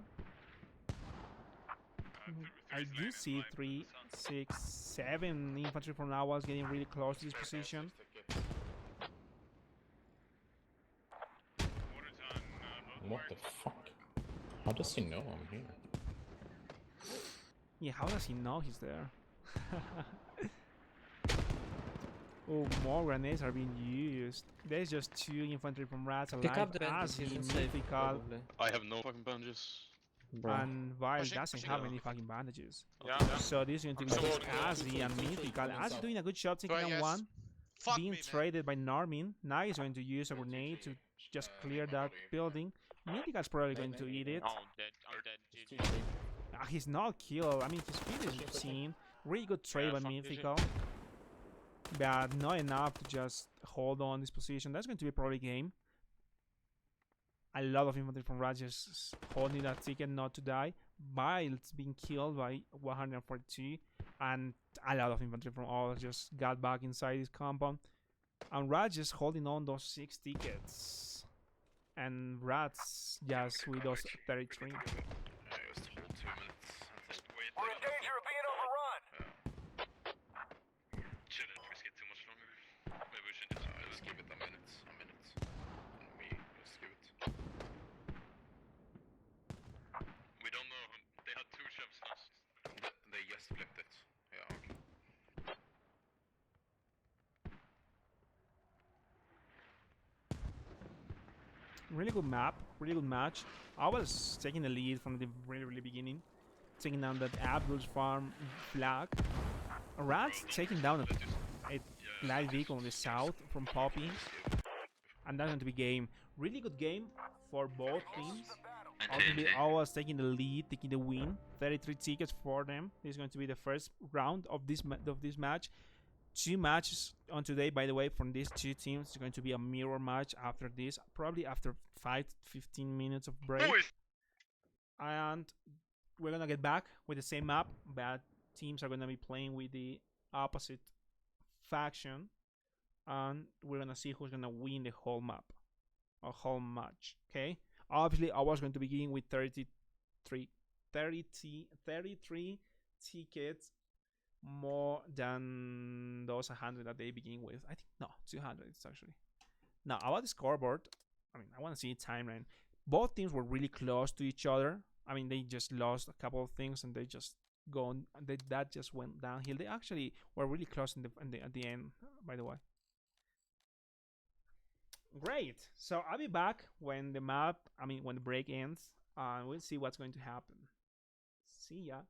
I do see 3, 6, 7 infantry from O.W.L.S getting really close to this position. What the fuck? How does he know I'm here? Yeah, how does he know he's there? Oh, more grenades are being used. There's just 2 infantry from RaT Pick alive. up the bandits, Azzy, he's in safe, Mythical, probably. I have no fucking bandages. Bro. and Vile Pushing, doesn't pushing have down. any fucking bandages. Yeah, yeah. So this is going to I'm be still just holding on. Azzy and Mythical. Azzy doing a good job taking Right, down yes. one. Fuck Being me, man. traded by Narmin. Now he's going to use a grenade to just clear that building. Mythical's probably going to eat it. Oh, I'm dead. I'm dead. GG. He's not killed. I mean, his speed is obscene. Really good trade Yeah, by fuck Mythical. But not enough to just hold on this position. That's going to be probably game. A lot of infantry from RaT just holding that ticket not to die. Vile's being killed by 142. And a lot of infantry from all just got back inside this compound. And RaT just holding on those 6 tickets. And RaT's just with those 33. Just hold 2 minutes. That's it. Wait, We're in danger of being overrun. shouldn't risk it too much longer. Maybe we should just give it a minute. And we just give it. We don't know. They had 2 ships last. They just flipped it. Yeah, okay. Really good map, really good match. I was taking the lead from the really beginning, taking down that Abdul's farm flag. RaT's taking down a light vehicle on the south from Poppy, and that's going to be game. Really good game for both teams. Obviously, I was taking the lead, taking the win. 33 tickets for them. This is going to be the first round of this match. 2 matches on today, by the way, from these 2 teams. It's going to be a mirror match after this, probably after 5-15 minutes of break. And we're gonna get back with the same map, but teams are gonna be playing with the opposite faction, and we're gonna see who's gonna win the whole map, a whole match. Okay. Obviously, I was going to begin with 33 tickets, more than those 100 that they begin with. I think no, 200. It's actually now about the scoreboard. I mean, I want to see a timeline. Both teams were really close to each other. I mean, they just lost a couple of things and they just gone. That just went downhill. They actually were really close at the end. By the way. Great. So I'll be back when when the break ends, and we'll see what's going to happen. See ya.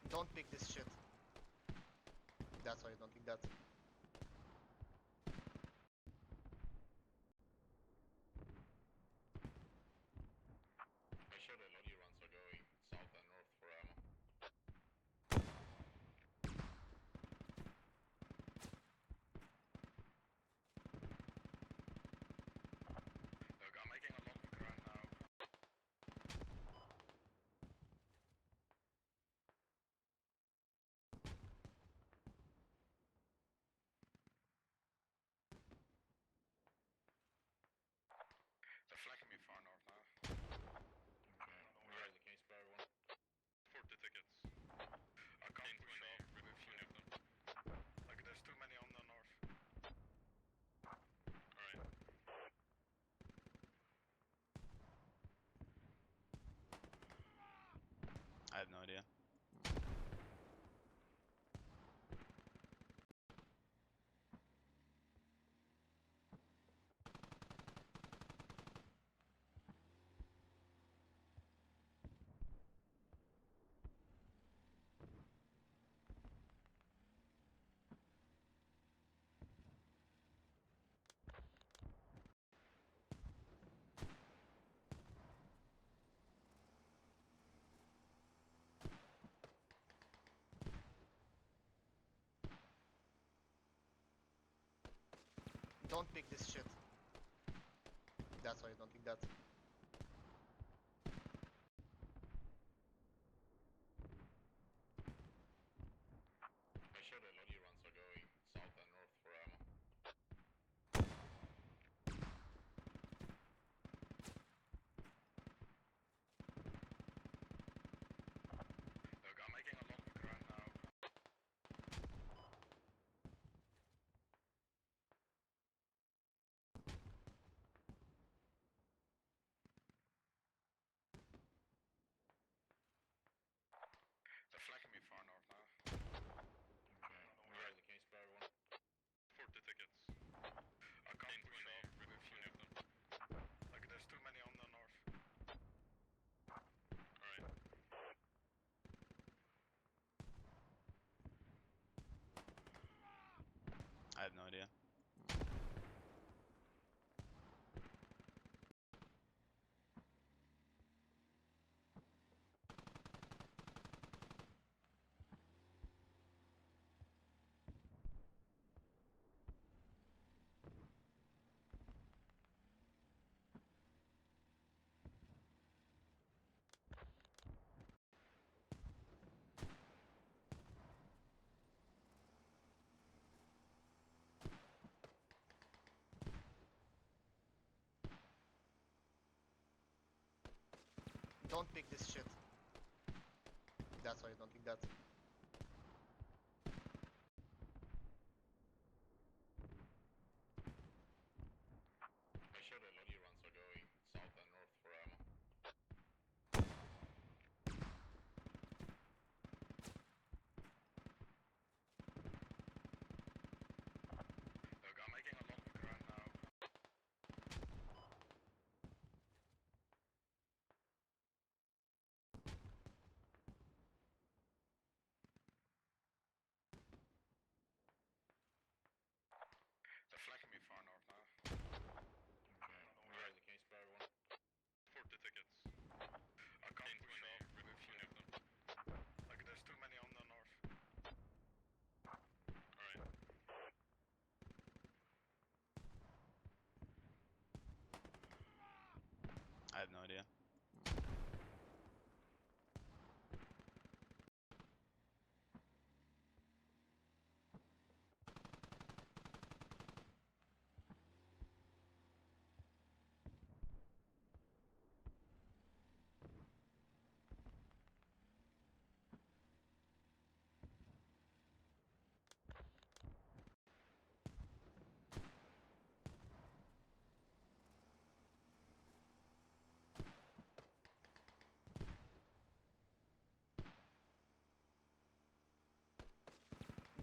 Don't pick this shit. That's why I don't pick that. Don't pick this shit. That's why I don't pick that. Make sure the lodgy runs are going south and north for ammo. Look, I'm making a lot of ground now. They're flanking me far north now. Okay, where can you spare one? 40 tickets. I can't push off with a few of them. Like, there's too many on the north. Alright. I have no idea. Don't pick this shit. That's why I don't pick that. Make sure the lodgy runs are going south and north for ammo. Look, I'm making a lot of ground now. They're flanking me far north now. Okay, where can you spare one? 40 tickets. I can't push off with a few of them. Like, there's too many on the north. Alright. I have no idea.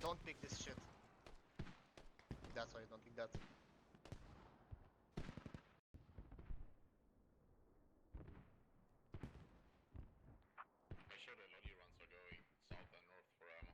Don't pick this shit. That's why I don't pick that. Make sure the lodgy runs are going south and north for ammo.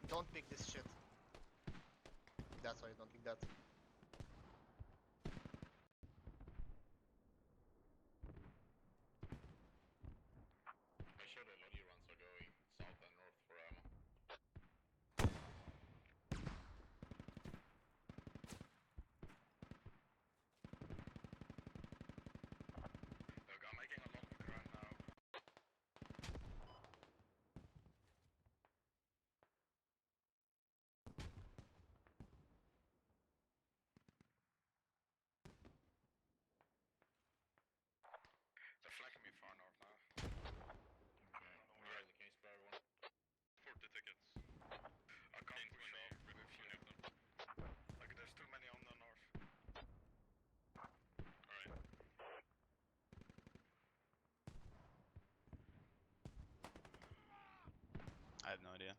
Don't pick this shit. That's why I don't pick that. Make sure the lodgy runs are going south and north for ammo. Look, I'm making a lot of ground now. I have no idea.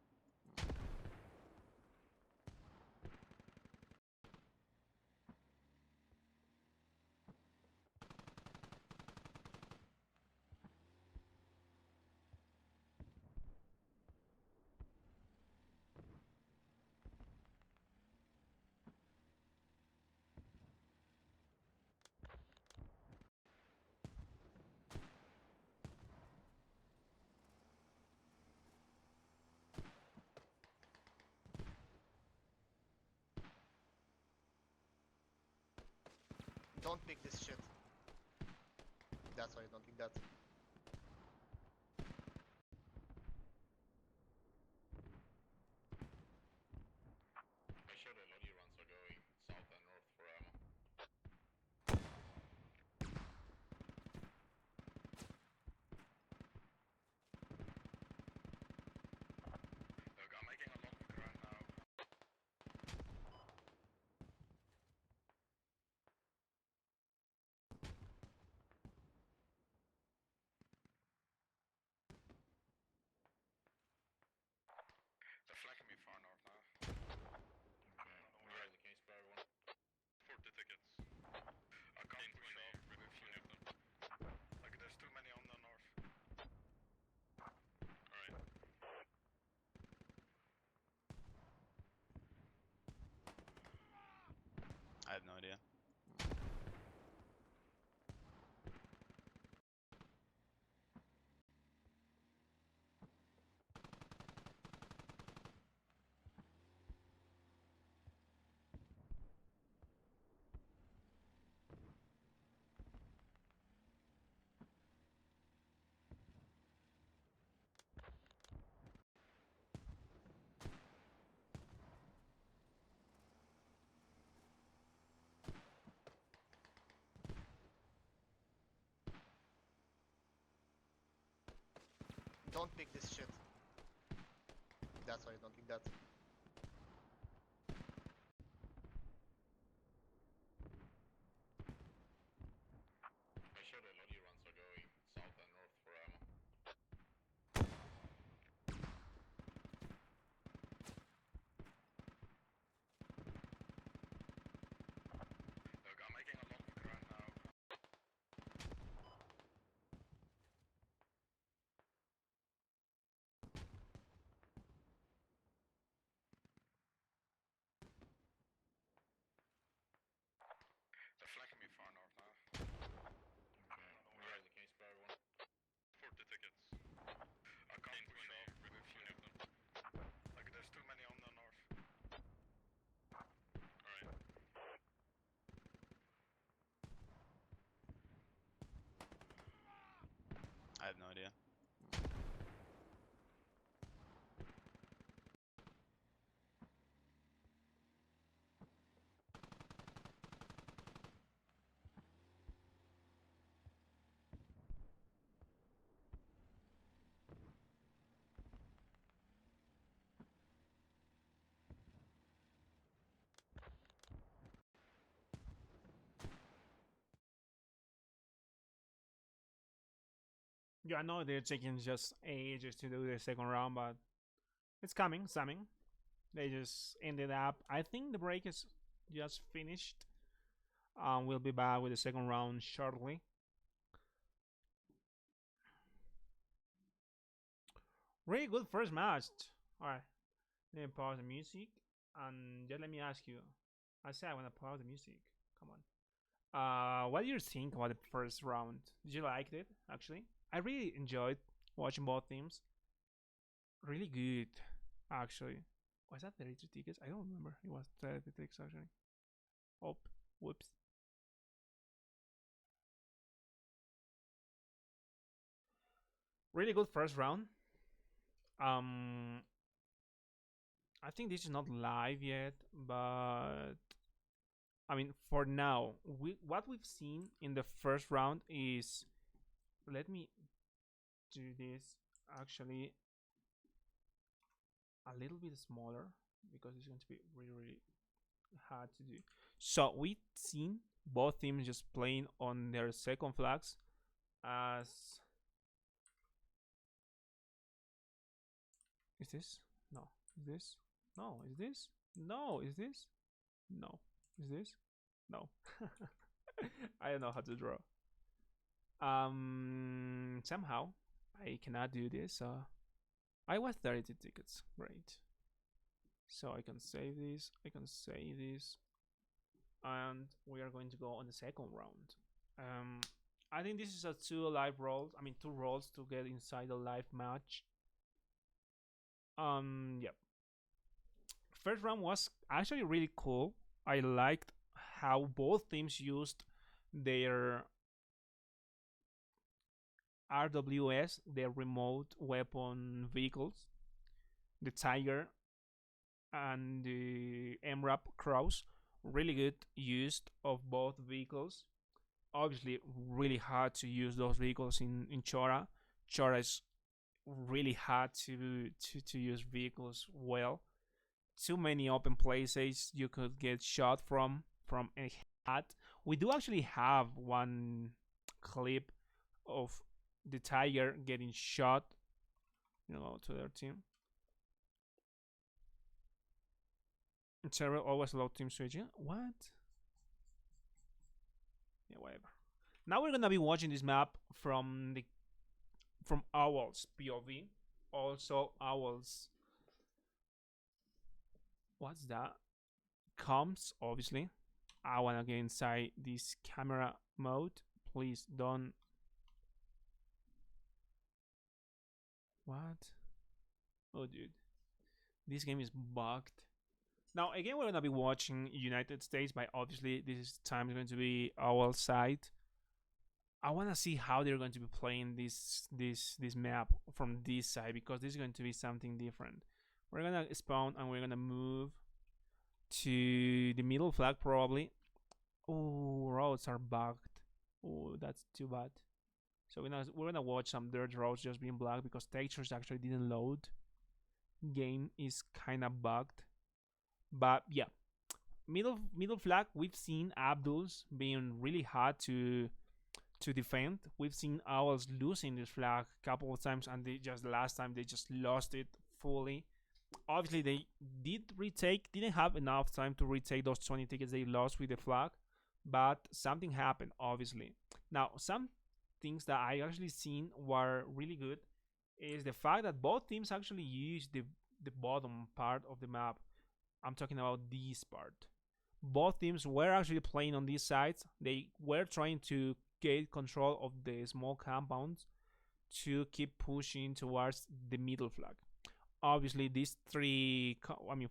Don't pick this shit. That's why I don't pick that. Make sure the lobby runs are going south and north for ammo. Look, I'm making a lot of ground now. They're flanking me far north now. Okay, really, can you spare one? 40 tickets. I can't push off with a few of them. Like, there's too many on the north. Alright. I have no idea. Don't pick this shit. That's why I don't pick that. Make sure the lobby runs are going south and north for ammo. Look, I'm making a lot of ground now. They're flanking me far north now. Okay, really, can you spare one? 40 tickets. I can't push off with a few of them. Like, there's too many on the north. Alright. I have no idea. Yeah, I know they're taking just ages to do the second round, but it's coming. They just ended up. I think the break is just finished. We'll be back with the second round shortly. Really good first match. Alright, let me pause the music and just let me ask you. I said I want to pause the music. Come on. What do you think about the first round? Did you like it? Actually, I really enjoyed watching both teams. Really good, actually. Was that 32 tickets? I don't remember. It was 30 tickets actually. Oh, whoops. Really good first round. I think this is not live yet, but I mean, for now, what we've seen in the first round is. Let me do this actually a little bit smaller because it's going to be really hard to do. So we've seen both teams just playing on their second flags as Is this? No. Is this? No. Is this? No. Is this? No. Is this? No. I don't know how to draw. Somehow I cannot do this. I was 30 tickets. Great. So I can save this. I can save this, and we are going to go on the second round. I think this is a two live rolls. I mean, two rolls to get inside the live match. Yep. First round was actually really cool. I liked how both teams used their RWS, their remote weapon vehicles, the Tiger and the MRAP Cross. Really good use of both vehicles. Obviously, really hard to use those vehicles in Chora. Chora is really hard to use vehicles well. Too many open places you could get shot from a hat. We do actually have one clip of the Tiger getting shot, to their team. Server always allow team switching. What? Yeah, whatever. Now we're gonna be watching this map from O.W.L.S POV. Also O.W.L.S. What's that? Comms, obviously. I wanna get inside this camera mode. Please don't. What? Oh, dude. This game is bugged. Now, again, we're gonna be watching United States, but obviously this time is going to be our side. I wanna see how they're going to be playing this map from this side, because this is going to be something different. We're gonna spawn and we're gonna move to the middle flag probably. Oh, roads are bugged. Oh, that's too bad. So we're gonna watch some dirt roads just being black because textures actually didn't load. Game is kind of bugged. But yeah, middle flag, we've seen Abdul's being really hard to defend. We've seen O.W.L.S losing this flag a couple of times, and the last time they just lost it fully. Obviously they didn't have enough time to retake those 20 tickets they lost with the flag, but something happened obviously. Now, some things that I actually seen were really good is the fact that both teams actually used the bottom part of the map. I'm talking about this part. Both teams were actually playing on these sides. They were trying to get control of the small compounds to keep pushing towards the middle flag. Obviously, these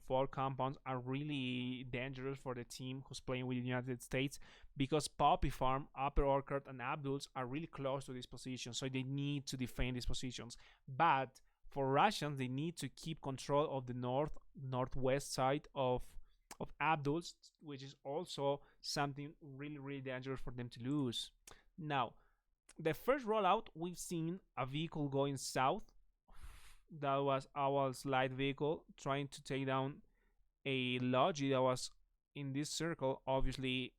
four compounds are really dangerous for the team who's playing with the United States, because Poppy Farm, Upper Orchard, and Abdul's are really close to this position, so they need to defend these positions. But for Russians, they need to keep control of the northwest side of Abdul's, which is also something really dangerous for them to lose. Now, the first rollout, we've seen a vehicle going south. That was our light vehicle trying to take down a Leage that was in this circle. Obviously,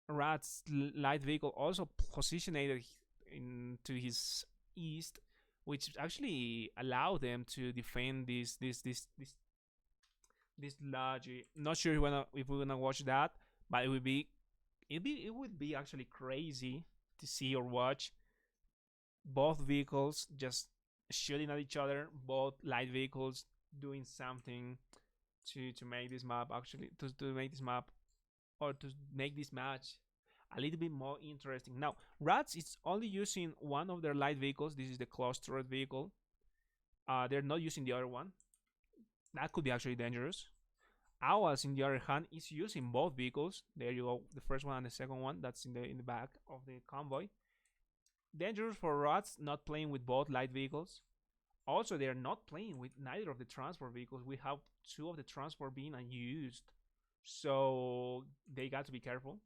RaT's light vehicle also positioned into his east, which actually allowed them to defend this Leage. Not sure if we're gonna watch that, but it would be actually crazy to see or watch both vehicles just shooting at each other, both light vehicles doing something to make this map actually to make this map, or to make this match a little bit more interesting. Now, RaT is only using one of their light vehicles. This is the clustered vehicle. They're not using the other one. That could be actually dangerous. O.W.L.S, in the other hand, is using both vehicles. There you go, the first one and the second one. That's in the back of the convoy. Dangerous for RaT, not playing with both light vehicles. Also, they are not playing with neither of the transport vehicles. We have two of the transport being unused, so they got to be careful.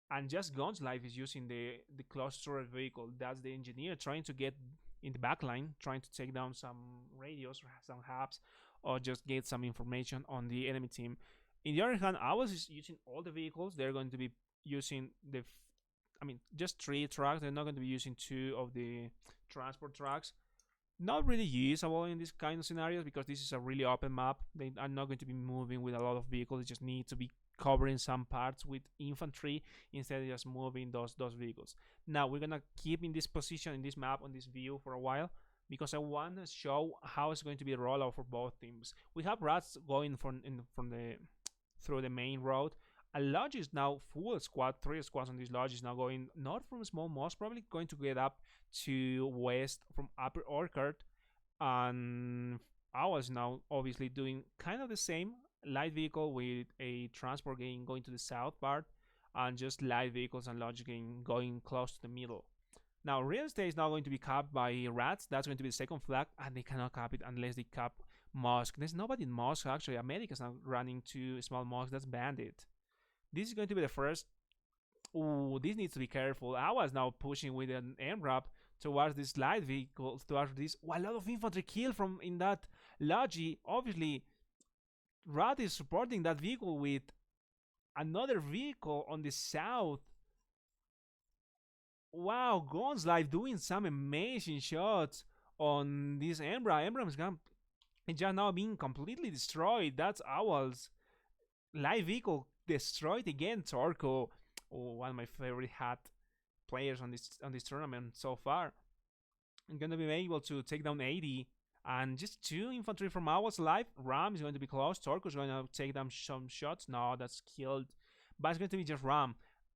And just Guns Life is using the clustered vehicle. That's the engineer trying to get in the back line, trying to take down some radios, some hubs, or just get some information on the enemy team. In the other hand, O.W.L.S is using all the vehicles. They're going to be using just 3 trucks. They're not going to be using 2 of the transport trucks. not really usable in this kind of scenarios because this is a really open map. They are not going to be moving with a lot of vehicles. They just need to be covering some parts with infantry instead of just moving those vehicles. Now we're gonna keep in this position in this map on this view for a while because I want to show how it's going to be a rollout for both teams. We have RaTs going from the through the main road. A lodge is now full squad, 3 squads on this lodge is now going north from Small Moss, probably going to get up to west from Upper Orchard, and I was now obviously doing kind of the same light vehicle with a transport gain going to the south part, and just light vehicles and lodge gain going close to the middle. Now real estate is now going to be capped by RaTs. That's going to be the second flag, and they cannot cap it unless they cap mosque. There's nobody in mosque actually. America's now running to small mosque. That's bandit. This is going to be the first. Ooh, this needs to be careful. I was now pushing with an MRAP towards this light vehicle, towards this. A lot of infantry killed from in that lodge. Obviously, RaT is supporting that vehicle with another vehicle on the south. Wow, Guns Life doing some amazing shots on this Embra. Embra's gun is just now being completely destroyed. That's O.W.L.S. live vehicle destroyed again. Torco, one of my favorite hat players on this tournament so far. I'm gonna be able to take down 80 and just 2 infantry from O.W.L.S. alive. Ram is going to be close. Torco is going to take down some shots. No, that's killed. But it's going to be just Ram.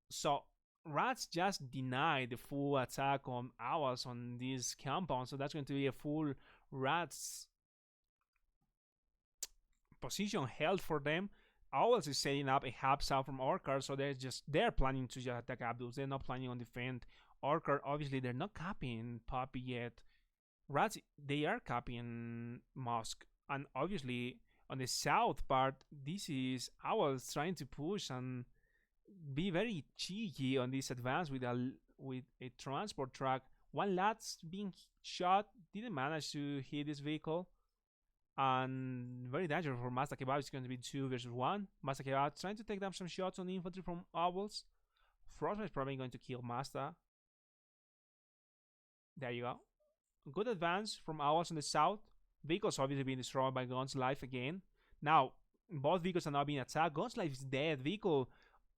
So RaTs just denied the full attack on O.W.L.S. on this compound. So that's going to be a full RaTs position held for them. O.W.L.S. is setting up a hub south from Orchard, so they're planning to just attack Abdul. They're not planning on defend Orchard. Obviously, they're not copying Poppy yet. RaTs, they are copying Mosque, and obviously on the south part, this is O.W.L.S. trying to push and be very cheeky on this advance with a transport truck. One lad's being shot, didn't manage to hit this vehicle. And very dangerous for Master Kebab. It's going to be 2 versus 1. Master Kebab trying to take down some shots on the infantry from O.W.L.S. Frostman is probably going to kill Master. There you go. Good advance from O.W.L.S. on the south. Vehicles obviously being destroyed by Guns Life again. Now, both vehicles are now being attacked. Guns Life is dead. Vehicle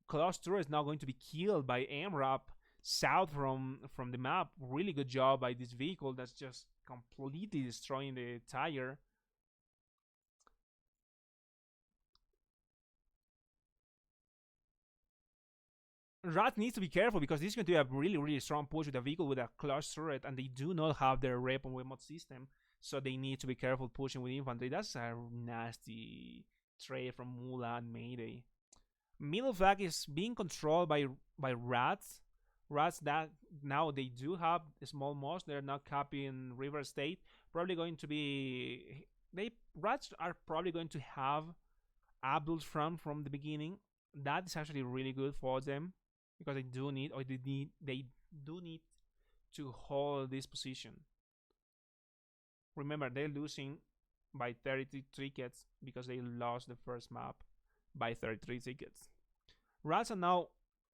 close to is now going to be killed by MRAP south from the map. Really good job by this vehicle that's just completely destroying the tire. RaT needs to be careful because this is going to be a really strong push with a vehicle with a clutch turret, and they do not have their rep on remote system, so they need to be careful pushing with infantry. That's a nasty trade from Mula and Mayday. Middle flag is being controlled by RaTs. RaTs that now they do have a small moss. They're not copying River State. Probably going to be RaTs are probably going to have Abdul's from the beginning. That is actually really good for them, because they do need to hold this position. Remember, they're losing by 33 tickets because they lost the first map by 33 tickets. RaTs are now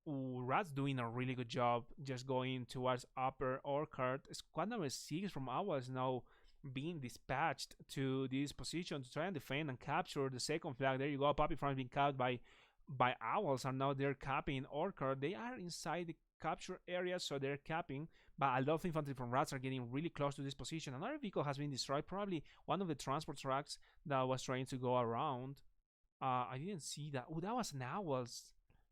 RaTs doing a really good job just going towards Upper Orchard. Squad number 6 from O.W.L.S. is now being dispatched to this position to try and defend and capture the second flag. There you go. Poppy Farm being capped by O.W.L.S. and now they're capping Orchard. They are inside the capture area, so they're capping, but a lot of infantry from RaTs are getting really close to this position. Another vehicle has been destroyed, probably one of the transport trucks that was trying to go around. I didn't see that. Oh, that was an O.W.L.S.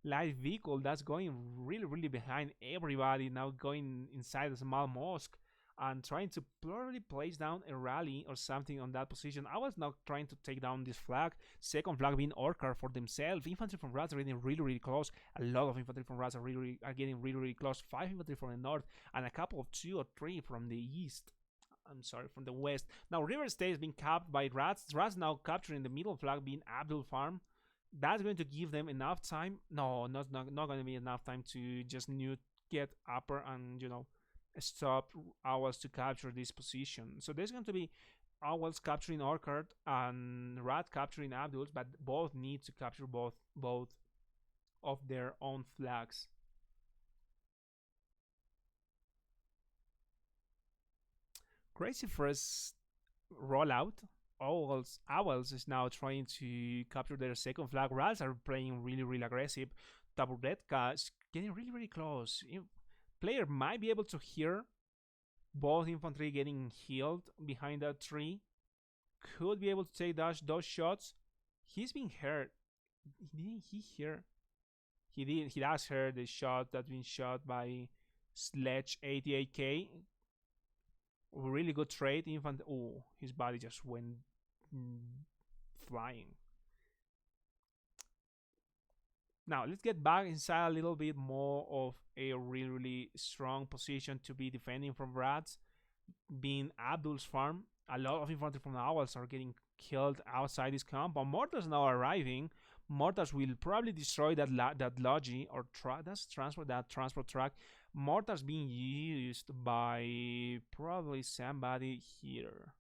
light vehicle that's going really behind everybody, now going inside a small mosque and trying to probably place down a rally or something on that position. I was not trying to take down this flag. Second flag being Orchard for themselves. Infantry from RaTs are getting really close. A lot of infantry from RaTs are getting really close. 5 infantry from the north and a couple of 2 or 3 from the east. I'm sorry, from the west. Now River State is being capped by RaTs. RaTs now capturing the middle flag being Abdul Farm. That's going to give them enough time. No, not going to be enough time to just get upper and stop O.W.L.S. to capture this position. So there's going to be O.W.L.S. capturing Orchard and RaT capturing Abdul, but both need to capture both of their own flags. Crazy first rollout. O.W.L.S is now trying to capture their second flag. RaTs are playing really aggressive. Double red is getting really close. Player might be able to hear both infantry getting healed behind that tree. Could be able to take those shots. He's being hurt. Didn't he hear? He did. He does hear the shot that's been shot by Sledge 88K. Really good trade. Infant. Oh, his body just went flying. Now let's get back inside a little bit more of a really strong position to be defending from RaTs. Being O.W.L.S farm, a lot of infantry from the O.W.L.S are getting killed outside this compound. Mortars now arriving. Mortars will probably destroy that Leage or that transport truck. Mortars being used by probably somebody here.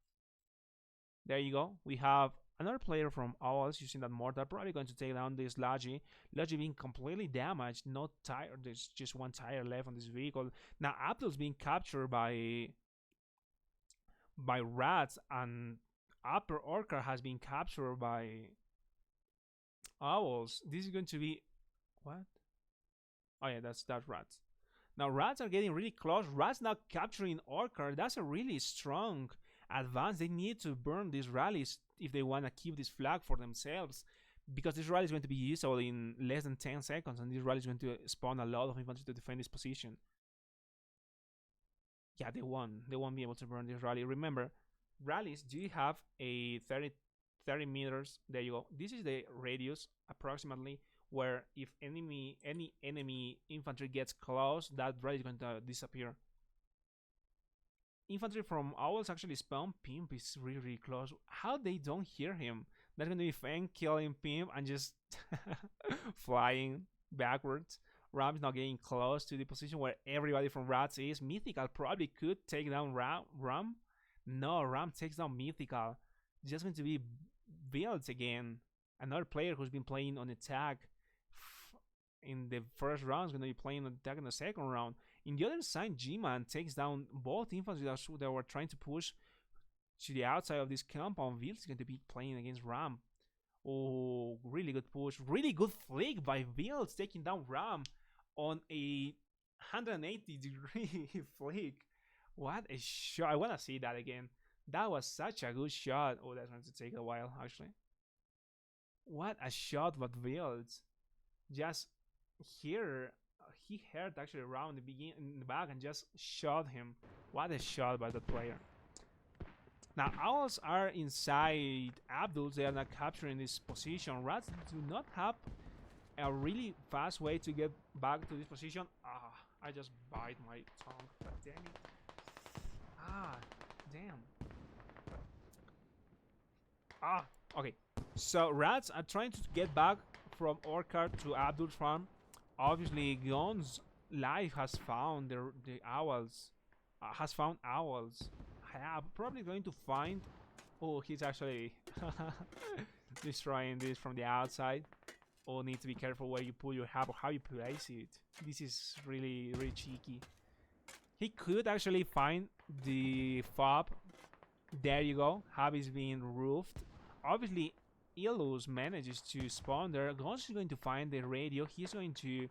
There you go. We have another player from O.W.L.S using that mortar, probably going to take down this Leage. Leage being completely damaged, no tire. There's just one tire left on this vehicle. Now O.W.L.S being captured by RaTs, and Upper Orca has been captured by O.W.L.S. This is going to be what? Oh yeah, that's RaTs. Now RaTs are getting really close. RaTs now capturing Orca. That's a really strong advance. They need to burn these rallies if they want to keep this flag for themselves, because this rally is going to be usable in less than 10 seconds, and this rally is going to spawn a lot of infantry to defend this position. Yeah, they won't be able to burn this rally. Remember, rallies do have a 30 meters. There you go. This is the radius approximately where if any enemy infantry gets close, that rally is going to disappear. Infantry from O.W.L.S actually spawn. Pimp is really close. How they don't hear him? That's going to be Fang killing Pimp and just flying backwards. Ram's not getting close to the position where everybody from RaTs is. Mythical probably could take down Ram. No, Ram takes down Mythical. It's just going to be Builds again. Another player who's been playing on attack in the first round is going to be playing on attack in the second round. In the other side, G-Man takes down both infantry that were trying to push to the outside of this compound. Builds is going to be playing against Ram. Oh, really good push. Really good flick by Builds, taking down Ram on a 180-degree flick. What a shot. I want to see that again. That was such a good shot. Oh, that's going to take a while, actually. What a shot by Builds. Just here, he heard actually around the in the back and just shot him. What a shot by that player. Now, O.W.L.S are inside O.W.L.S. They are not capturing this position. RaTs do not have a really fast way to get back to this position. I just bite my tongue. God damn it. Damn. Okay. So RaTs are trying to get back from Orchard to O.W.L.S farm. Obviously, Gon's life has found the O.W.L.S. Has found O.W.L.S. I'm probably going to find. Oh, he's actually destroying this from the outside. Oh, need to be careful where you put your hub or how you place it. This is really cheeky. He could actually find the fob. There you go. Hub is being roofed. Obviously, O.W.L.S manages to spawn there. Gons is going to find the radio. He's going to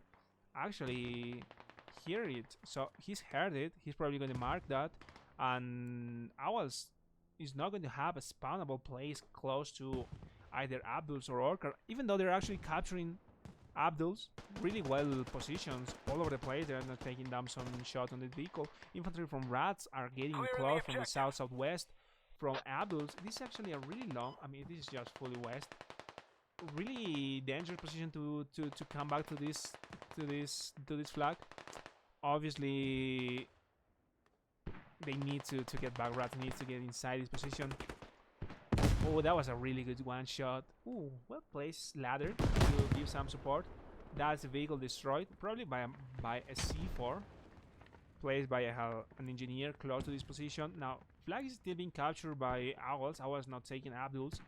actually hear it. So he's heard it. He's probably going to mark that. And O.W.L.S is not going to have a spawnable place close to either O.W.L.S or Orca, even though they're actually capturing O.W.L.S really well positions all over the place. They're not taking down some shot on the vehicle. Infantry from RaTs are getting close from the southwest from O.W.L.S. This is actually a really long, I mean, this is just fully west. Really dangerous position to come back to this flag. Obviously, they need to get back. RaTs needs to get inside this position. Oh, that was a really good one shot. Ooh, well placed ladder to give some support. That's a vehicle destroyed, probably by a C4, placed by an engineer close to this position. Now, flag is still being captured by O.W.L.S. O.W.L.S not taking O.W.L.S,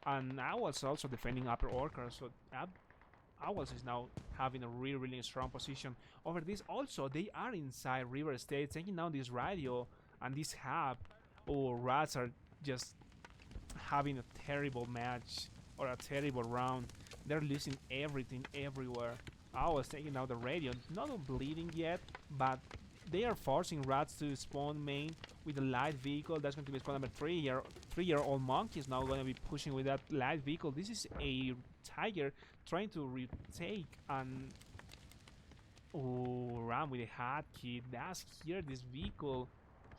and O.W.L.S also defending Upper Orca. So O.W.L.S is now having a really strong position over this. Also, they are inside River State, taking down this radio and this hub. Oh, RaTs are just having a terrible match or a terrible round. They're losing everything everywhere. I was taking out the radio. Not bleeding yet, but they are forcing RaTs to spawn main with a light vehicle. That's going to be spawn number 3. Three-year-old monkey is now going to be pushing with that light vehicle. This is a tiger trying to retake and Ram with a hot kid. That's here. This vehicle.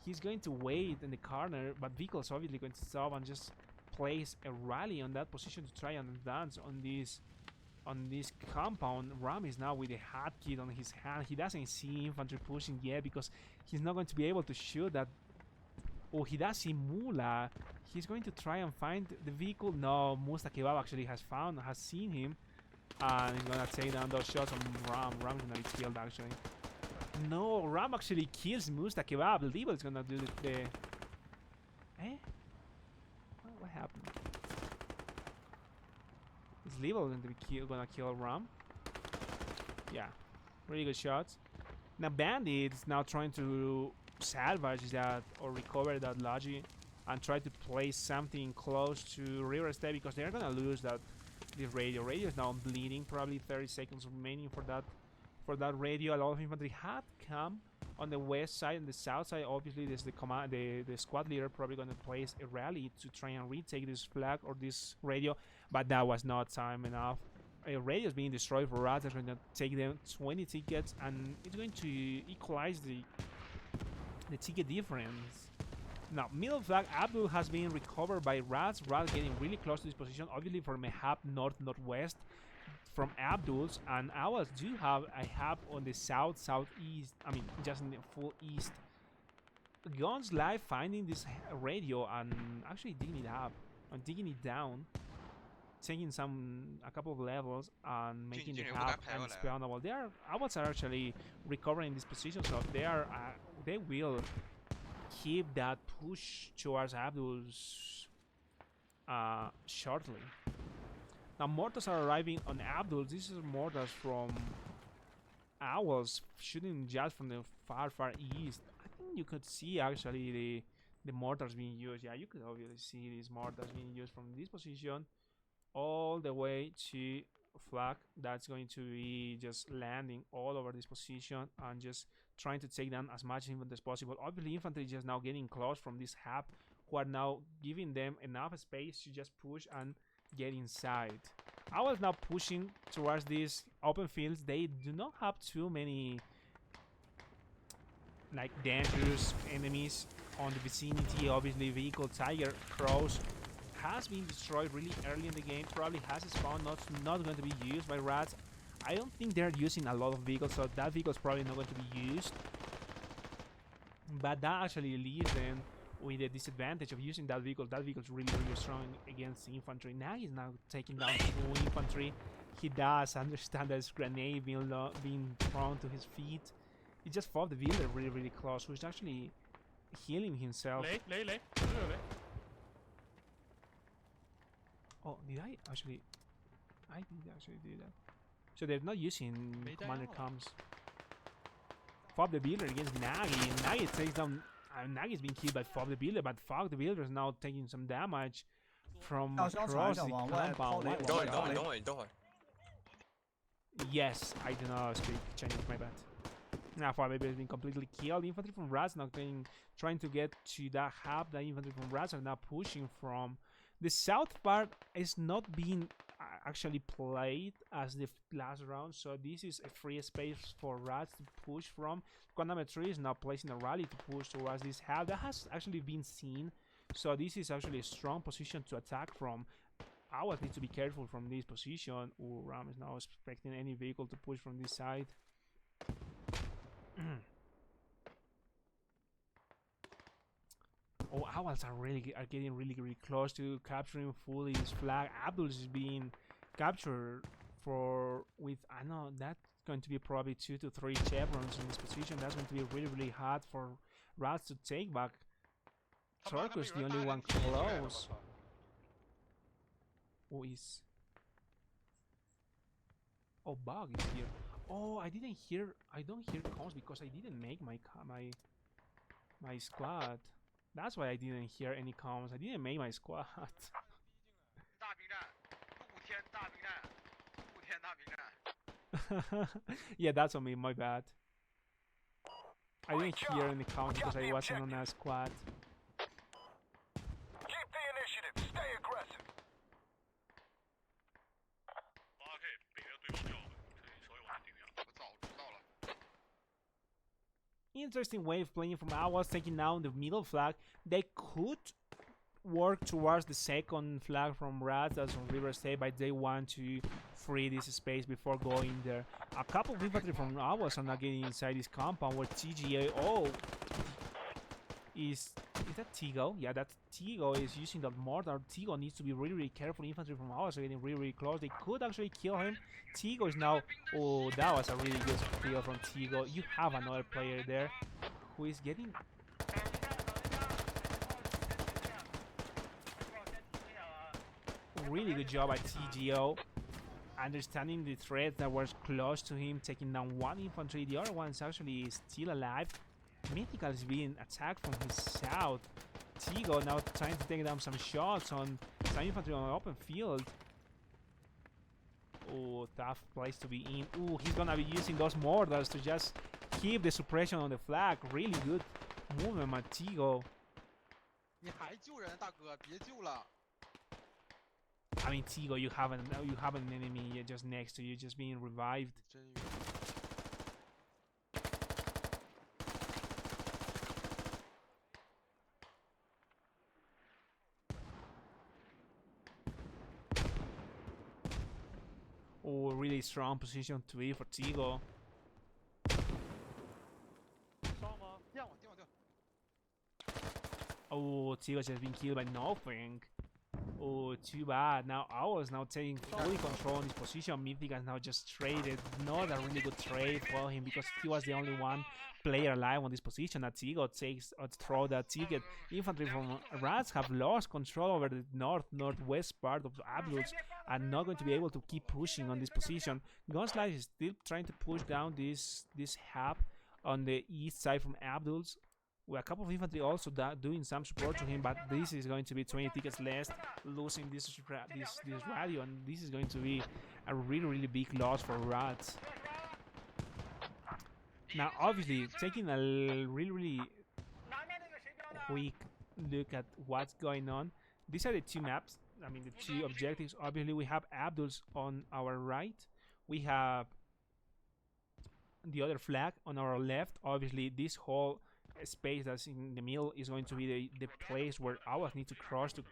He's going to wait in the corner, but vehicle's obviously going to stop and just place a rally on that position to try and advance on this compound. Ram is now with a hot kit on his hand. He doesn't see infantry pushing yet because he's not going to be able to shoot that. Oh, he does see Mula. He's going to try and find the vehicle. No, Musta Kebab actually has seen him, and he's gonna take down those shots on Ram. Ram's gonna be killed actually. No, Ram actually kills Musta Kebab. Levo is gonna do the eh? What happened? Is Levo going to be gonna kill Ram? Yeah, really good shots. Now Bandit is now trying to salvage that or recover that Leage and try to place something close to River State because they're gonna lose that this radio. Radio is now bleeding. Probably 30 seconds remaining for that radio. A lot of infantry had come on the west side and the south side. Obviously, there's the squad leader probably going to place a rally to try and retake this flag or this radio, but that was not time enough. A radio is being destroyed for RaT. They're going to take them 20 tickets, and it's going to equalize the ticket difference. Now, middle flag, Abdul has been recovered by RaT. RaT getting really close to this position, obviously from a hub north-northwest from Abdul's, and ours do have a hub on the southeast. I mean, just in the full east. Guns Live finding this radio and actually digging it up and digging it down, taking a couple of levels and making the hub unspawnable. Ours are actually recovering this position, so they will keep that push towards Abdul's shortly. Now mortars are arriving on Abdul's. This is mortars from O.W.L.S shooting just from the far east. I think you could see actually the mortars being used. Yeah, you could obviously see these mortars being used from this position all the way to flag. That's going to be just landing all over this position and just trying to take down as much infantry as possible. Obviously infantry just now getting close from this hub, who are now giving them enough space to just push and get inside. I was now pushing towards these open fields. They do not have too many like dangerous enemies on the vicinity. Obviously vehicle Tiger Cross has been destroyed really early in the game. Probably has spawned, not going to be used by RaT. I don't think they're using a lot of vehicles, so that vehicle is probably not going to be used. But that actually leaves them with the disadvantage of using that vehicle. That vehicle is really strong against infantry. Now he's now taking down 2 infantry. He does understand that his grenade being thrown to his feet. He just fought the builder really close, who's actually healing himself. Lay. Oh, did I actually? I did actually do that. So they're not using commander comms. Fob the builder against Nagi. Nagi takes down. Nagi's being killed by Fob the builder, but Fob the builder is now taking some damage from across the compound. Yes, I do not speak Chinese. My bad. Now Fob the builder has been completely killed. The infantry from RaT now trying to get to that hub. The infantry from RaT are now pushing from the south part. Is not being actually played as the last round, so this is a free space for RaT to push from. Squad number 3 is now placing a rally to push towards this hub. That has actually been seen, so this is actually a strong position to attack from. O.W.L.S needs to be careful from this position. Ram is now expecting any vehicle to push from this side. Oh, O.W.L.S are getting really close to capturing fully this flag. Abdul is being captured with I know that's going to be probably 2 to 3 chevrons in this position. That's going to be really hard for RaT to take back. Turco is the only one close. Who is? Oh, Bug is here. Oh, I don't hear comms because I didn't make my squad. That's why I didn't hear any comms. I didn't make my squad. 大兵站，露天大兵站，露天大兵站。 Yeah, that's on me. My bad. I didn't hear any comms because I wasn't on a squad. Keep the initiative. Stay aggressive. 8K 北约对方掉了，这里稍微往前顶一下。我早知道了。 Interesting way of playing from O.W.L.S, taking down the middle flag. They could work towards the second flag from RaT, that's on River State, but they want to free this space before going there. A couple of infantry from O.W.L.S are not getting inside this compound where TGA is that Tigo? Yeah, that Tigo is using the mortar. Tigo needs to be really careful. Infantry from O.W.L.S are getting really close. They could actually kill him. Tigo is now... Oh, that was a really good kill from Tigo. You have another player there who is getting... Really good job by TGO. Understanding the threat that was close to him, taking down one infantry. The other one's actually still alive. Mythical is being attacked from his south. Tigo now trying to take down some shots on some infantry on an open field. Oh, tough place to be in. Oh, he's gonna be using those mortars to just keep the suppression on the flag. Really good movement by Tigo. 你还救人，大哥，别救了。 I mean, Tigo, you have an enemy just next to you, just being revived. 真冤。 Oh, really strong position to be for Tigo. 上吗？电我。 Oh, Tigo just been killed by nothing. Oh, too bad. Now O.W.L.S now taking fully control on this position. Mythic now just traded. Not a really good trade for him because he was the only one player alive on this position. That Tigo takes or throw that ticket. Infantry from RaT have lost control over the northwest part of the O.W.L.S and not going to be able to keep pushing on this position. Gunslide is still trying to push down this hub on the east side from O.W.L.S. With a couple of infantry also doing some support to him, but this is going to be 20 tickets less, losing this radio, and this is going to be a really big loss for RaT. Now, obviously, taking a really quick look at what's going on, these are the two maps. I mean, the two objectives. Obviously, we have O.W.L.S on our right. We have the other flag on our left. Obviously, this whole space that's in the middle is going to be the place where O.W.L.S need to cross to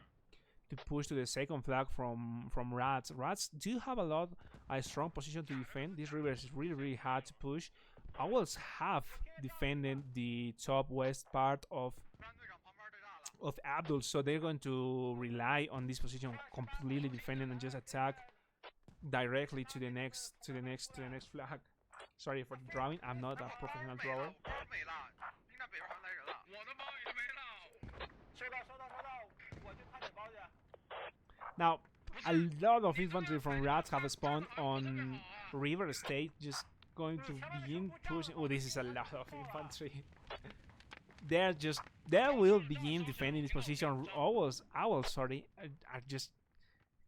push to the second flag from RaT. RaTs do have a strong position to defend. This river is really hard to push. O.W.L.S have defended the top west part of O.W.L.S, so they're going to rely on this position completely defending and just attack directly to the next flag. Sorry for the drawing. I'm not a professional drawer. Now, a lot of infantry from RaT have spawned on River State, just going to begin pushing. Oh, this is a lot of infantry. They will begin defending this position. O.W.L.S, sorry,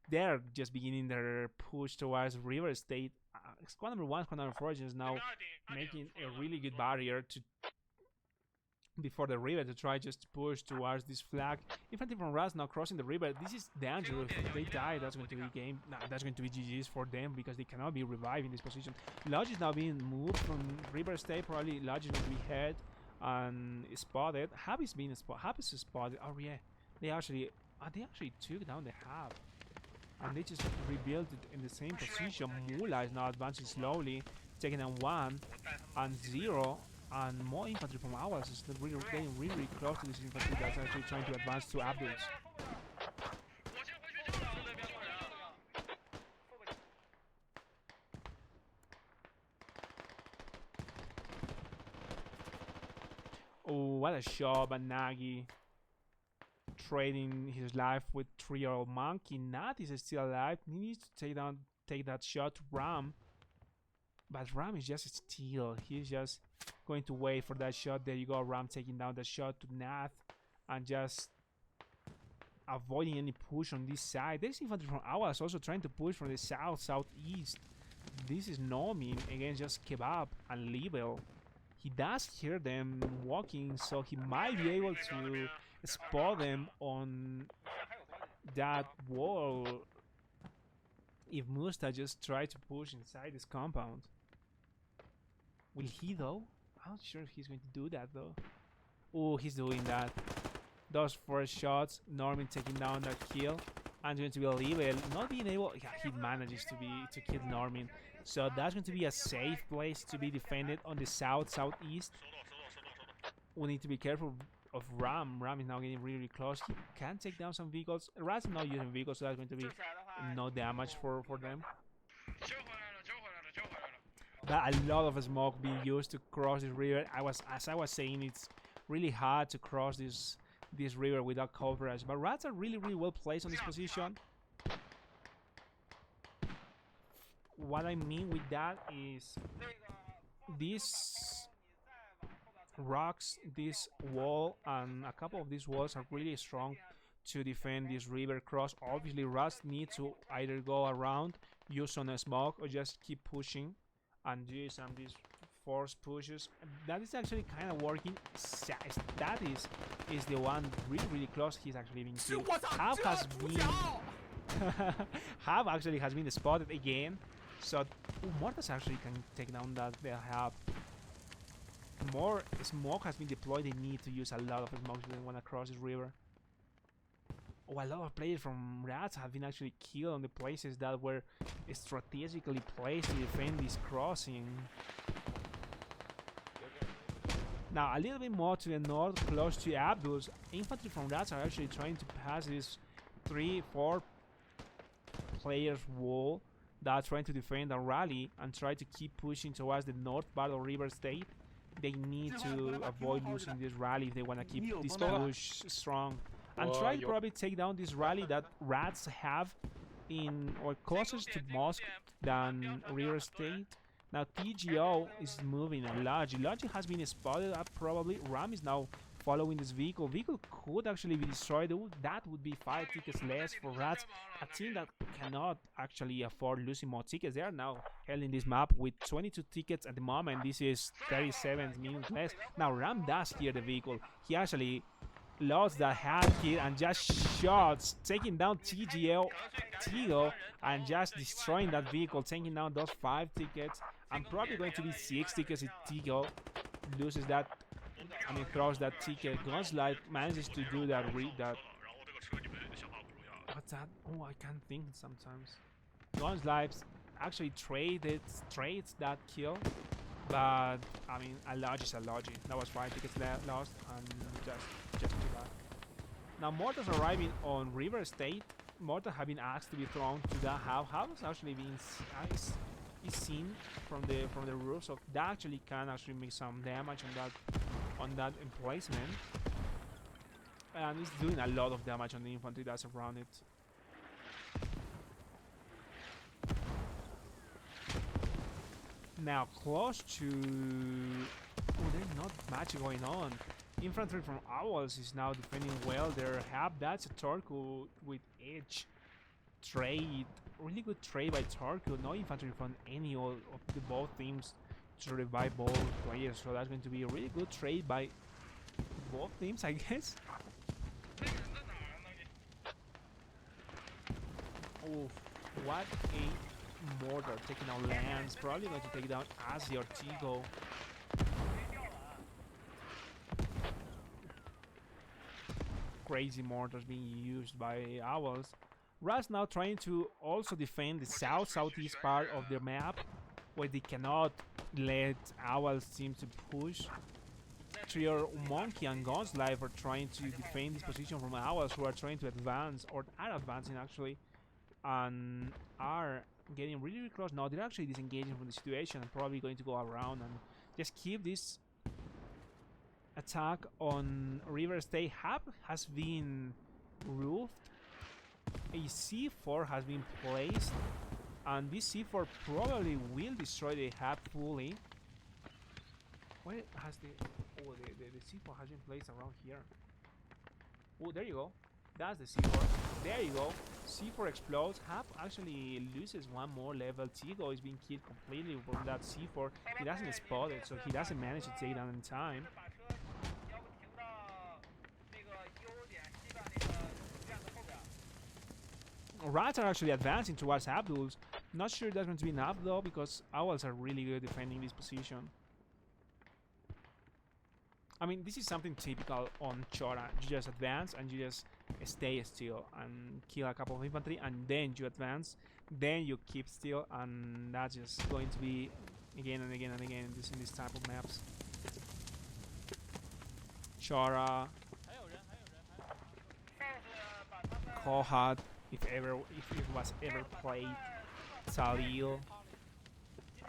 they're just beginning their push towards River State. Squad number 1, squad number 4 is now making a really good barrier before the river to try just to push towards this flag. Infantry from RaT now crossing the river. This is dangerous. If they die, that's going to be game. Nah, that's going to be GG's for them because they cannot be revived in this position. Leage is now being moved from River State. Probably Leage is going to be hit and spotted. Hub is being spotted. Hub is spotted. Oh yeah, they actually took down the hub. And they just rebuilt it in the same position. Mula is now advancing slowly, taking down 1 and 0, and more infantry from O.W.L.S is getting really close to this infantry that's actually trying to advance to O.W.L.S. Oh, what a shot by Nagi. Trading his life with 3-year-old monkey. Nat is still alive. He needs to take that shot to Ram. But Ram is just still. He's just going to wait for that shot. There you go, Ram taking down the shot to Nath. and just avoiding any push on this side. There's infantry from O.W.L.S also trying to push from the south, southeast. This is Nomin against just Kebab and Level. He does hear them walking, so he might be able to spot them on that wall if Musta just tries to push inside this compound. Will he though? I'm not sure if he's going to do that though. Oh, he's doing that. Those first shots, Norman taking down that kill, and going to be a level, not being able. Yeah, he manages to kill Norman, so that's going to be a safe place to be defended on the southeast. We need to be careful of Ram. Ram is now getting really close. He can take down some vehicles. RaT's not using vehicles, so that's going to be no damage for them. But a lot of smoke being used to cross this river. As I was saying, it's really hard to cross this river without coverage. But RaTs are really well placed on this position. What I mean with that is these rocks, this wall, and a couple of these walls are really strong to defend this river cross. Obviously, RaTs need to either go around, use some smoke, or just keep pushing and do some of these force pushes. That is actually kind of working. That is the one really close. He's actually being killed. Half has been Half actually has been spotted again. So Mortas actually can take down that they have. More smoke has been deployed. They need to use a lot of smoke if they want to cross this river. Oh, a lot of players from RaT have been actually killed on the places that were strategically placed to defend this crossing. Now, a little bit more to the north, close to Abdul's, infantry from RaT are actually trying to pass this 3-4 players wall that's trying to defend a rally and try to keep pushing towards the north part of River State. They need to avoid losing this rally if they want to keep this push strong. And try to probably take down this rally that RaTs have in or closest to Mosque than River State. Now TGO is moving a Leage. Leage has been spotted up probably. Ram is now following this vehicle. Vehicle could actually be destroyed. That would be 5 tickets less for RaTs. A team that cannot actually afford losing more tickets. They are now held in this map with 22 tickets at the moment. This is 37 minutes less. Now Ram does hear the vehicle. He actually lost that hand kill and just shots, taking down Tigo and just destroying that vehicle, taking down those 5 tickets. I'm probably going to be 6 tickets if Tigo loses that. I mean, throws that ticket. Gunslide manages to do that. What's that? Oh, I can't think sometimes. Gunslide actually trades that kill. But I mean, a Leage is a Leage. That was 5 tickets lost, and just too bad. Now Mortars arriving on River State. Mortars have been asked to be thrown to that house. House actually being is seen from the roof, so that actually can actually make some damage on that emplacement. And it's doing a lot of damage on the infantry that's around it. Now close to... Oh, there's not much going on. Infantry from O.W.L.S is now defending well. Their hab, that's a Turku with edge. Trade. Really good trade by Turku. No infantry from any of the both teams to revive both players. So that's going to be a really good trade by both teams, I guess. Oh, what a mortar taking out lands. Probably going to take down Asi or Tigo. Crazy mortars being used by O.W.L.S. RaT's now trying to also defend the southeast part of the map, where they cannot let O.W.L.S team to push. Trio Monkey and Gunslide are trying to defend this position from O.W.L.S, who are trying to advance, or are advancing actually, and are getting really close. Now they're actually disengaging from the situation and probably going to go around and just keep this attack on River State. Hub has been roofed. A C4 has been placed, and this C4 probably will destroy the hub fully. Where has the... Oh, the C4 has been placed around here. Oh, there you go. That's the C4. There you go. C4 explodes. Hap actually loses one more level. Tigo is being killed completely from that C4. He doesn't spot it, so he doesn't manage to take it down in time. RaT are actually advancing towards Abdul's. Not sure that's going to be enough though, because O.W.L.S are really good defending this position. I mean, this is something typical on Chora. You just advance and you just stay still and kill a couple of infantry, and then you advance, then you keep still, and that's just going to be again and again and again in this type of maps. Chora, Kohad, if it was ever played, Salil.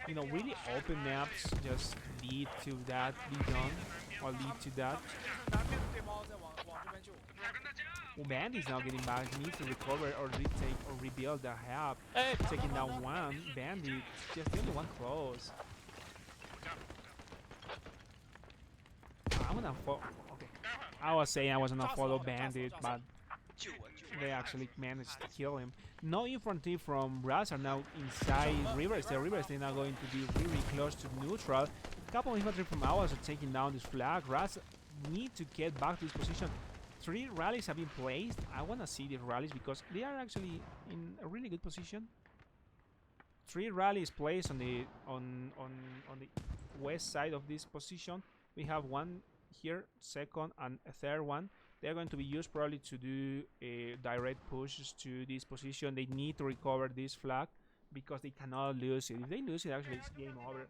You know, really open maps just lead to that, be done, or lead to that. Bandit is now getting back. He needs to recover or retake or rebuild the hub. Taking down one. Bandit, just the only one close. I'm gonna follow. Okay, I was saying I was gonna follow Bandit, but they actually managed to kill him. No infantry from RaT are now inside Riverstone. Riverstone now going to be really close to neutral. A couple of infantry from ours are taking down this flag. RaT need to get back to this position. 3 rallies have been placed. I want to see these rallies because they are actually in a really good position. 3 rallies placed on the west side of this position. We have one here, second, and a third one. They're going to be used probably to do direct pushes to this position. They need to recover this flag because they cannot lose it. If they lose it, actually it's game over.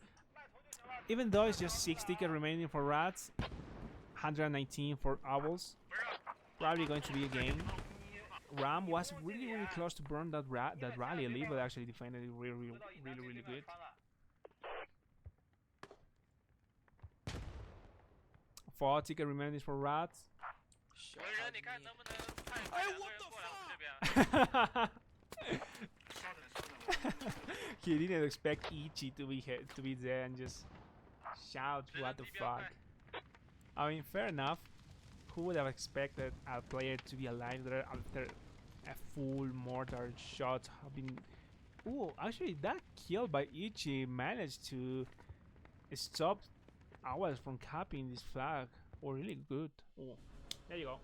Even though it's just 6 tickets remaining for RaT, 119 for O.W.L.S. Probably going to be a game. Ram was really close to burn that rally. Elite, but actually defended it really good. Four ticket remaining for RaT. He didn't expect Ichi to be there and just shout what the fuck. I mean, fair enough. Who would have expected a player to be alive there after a full mortar shot have been... Ooh, actually that kill by Ichi managed to stop O.W.L.S from capping this flag. Oh, really good. Oh, there you go.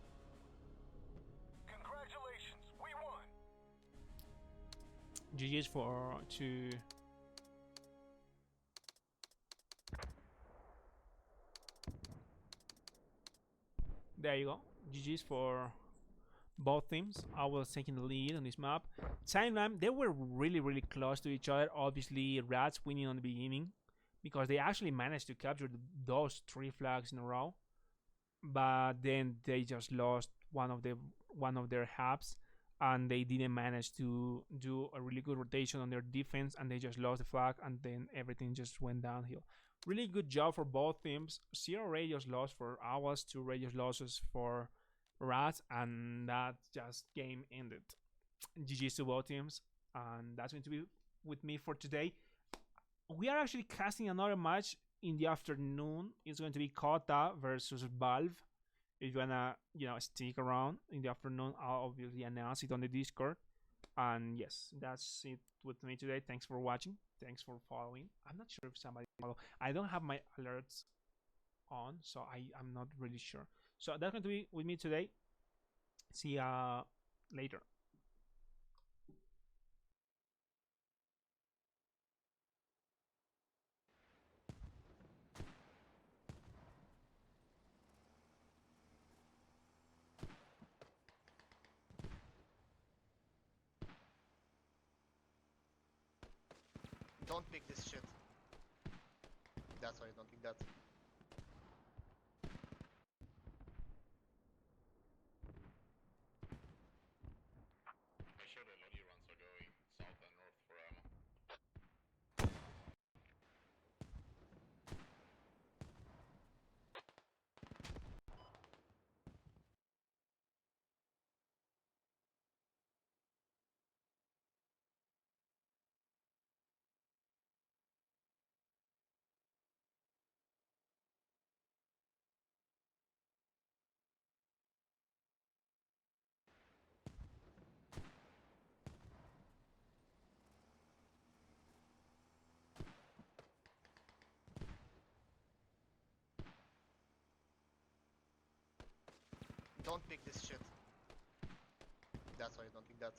Congratulations, we won. GG's for two. There you go. GG's for both teams. I was taking the lead on this map. Timeline, they were really close to each other. Obviously, RaT's winning on the beginning because they actually managed to capture those 3 flags in a row. But then they just lost one of their hubs, and they didn't manage to do a really good rotation on their defense, and they just lost the flag, and then everything just went downhill. Really good job for both teams. 0 radius loss for O.W.L.S, 2 radius losses for RaT, and that just game ended. GG's to both teams, and that's going to be with me for today. We are actually casting another match in the afternoon. It's going to be Kota versus Valve. If you wanna, stick around in the afternoon, I'll obviously announce it on the Discord. And yes, that's it with me today. Thanks for watching. Thanks for following. I'm not sure if somebody follow. I don't have my alerts on, so I'm not really sure. So that's going to be with me today. See ya later. Don't pick this shit. That's why I don't pick that. Don't pick this shit. That's why, don't pick that.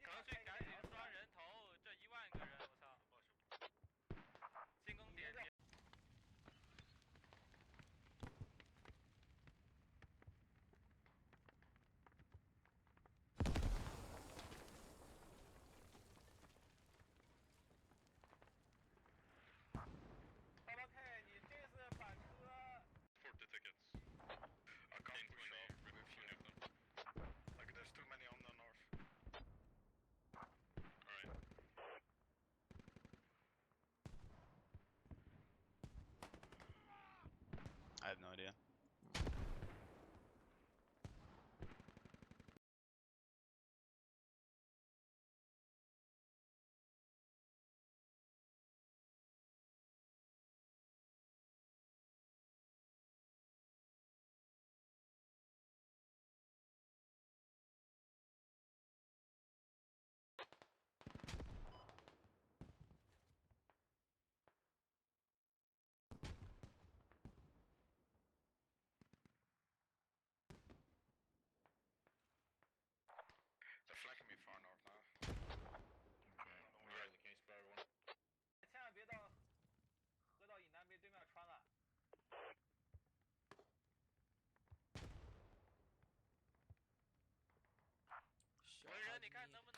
可能去赶紧钻人头，这10000个人，我操！进攻点结。OK， 你这次把车。 40 tickets. I can't push off with a few of them. Like there's too many on the north. Alright. I have no idea. They're flanking me far north now. Okay. We are the case for everyone. 千万别到河道以南被对面穿了。文人，你看能不能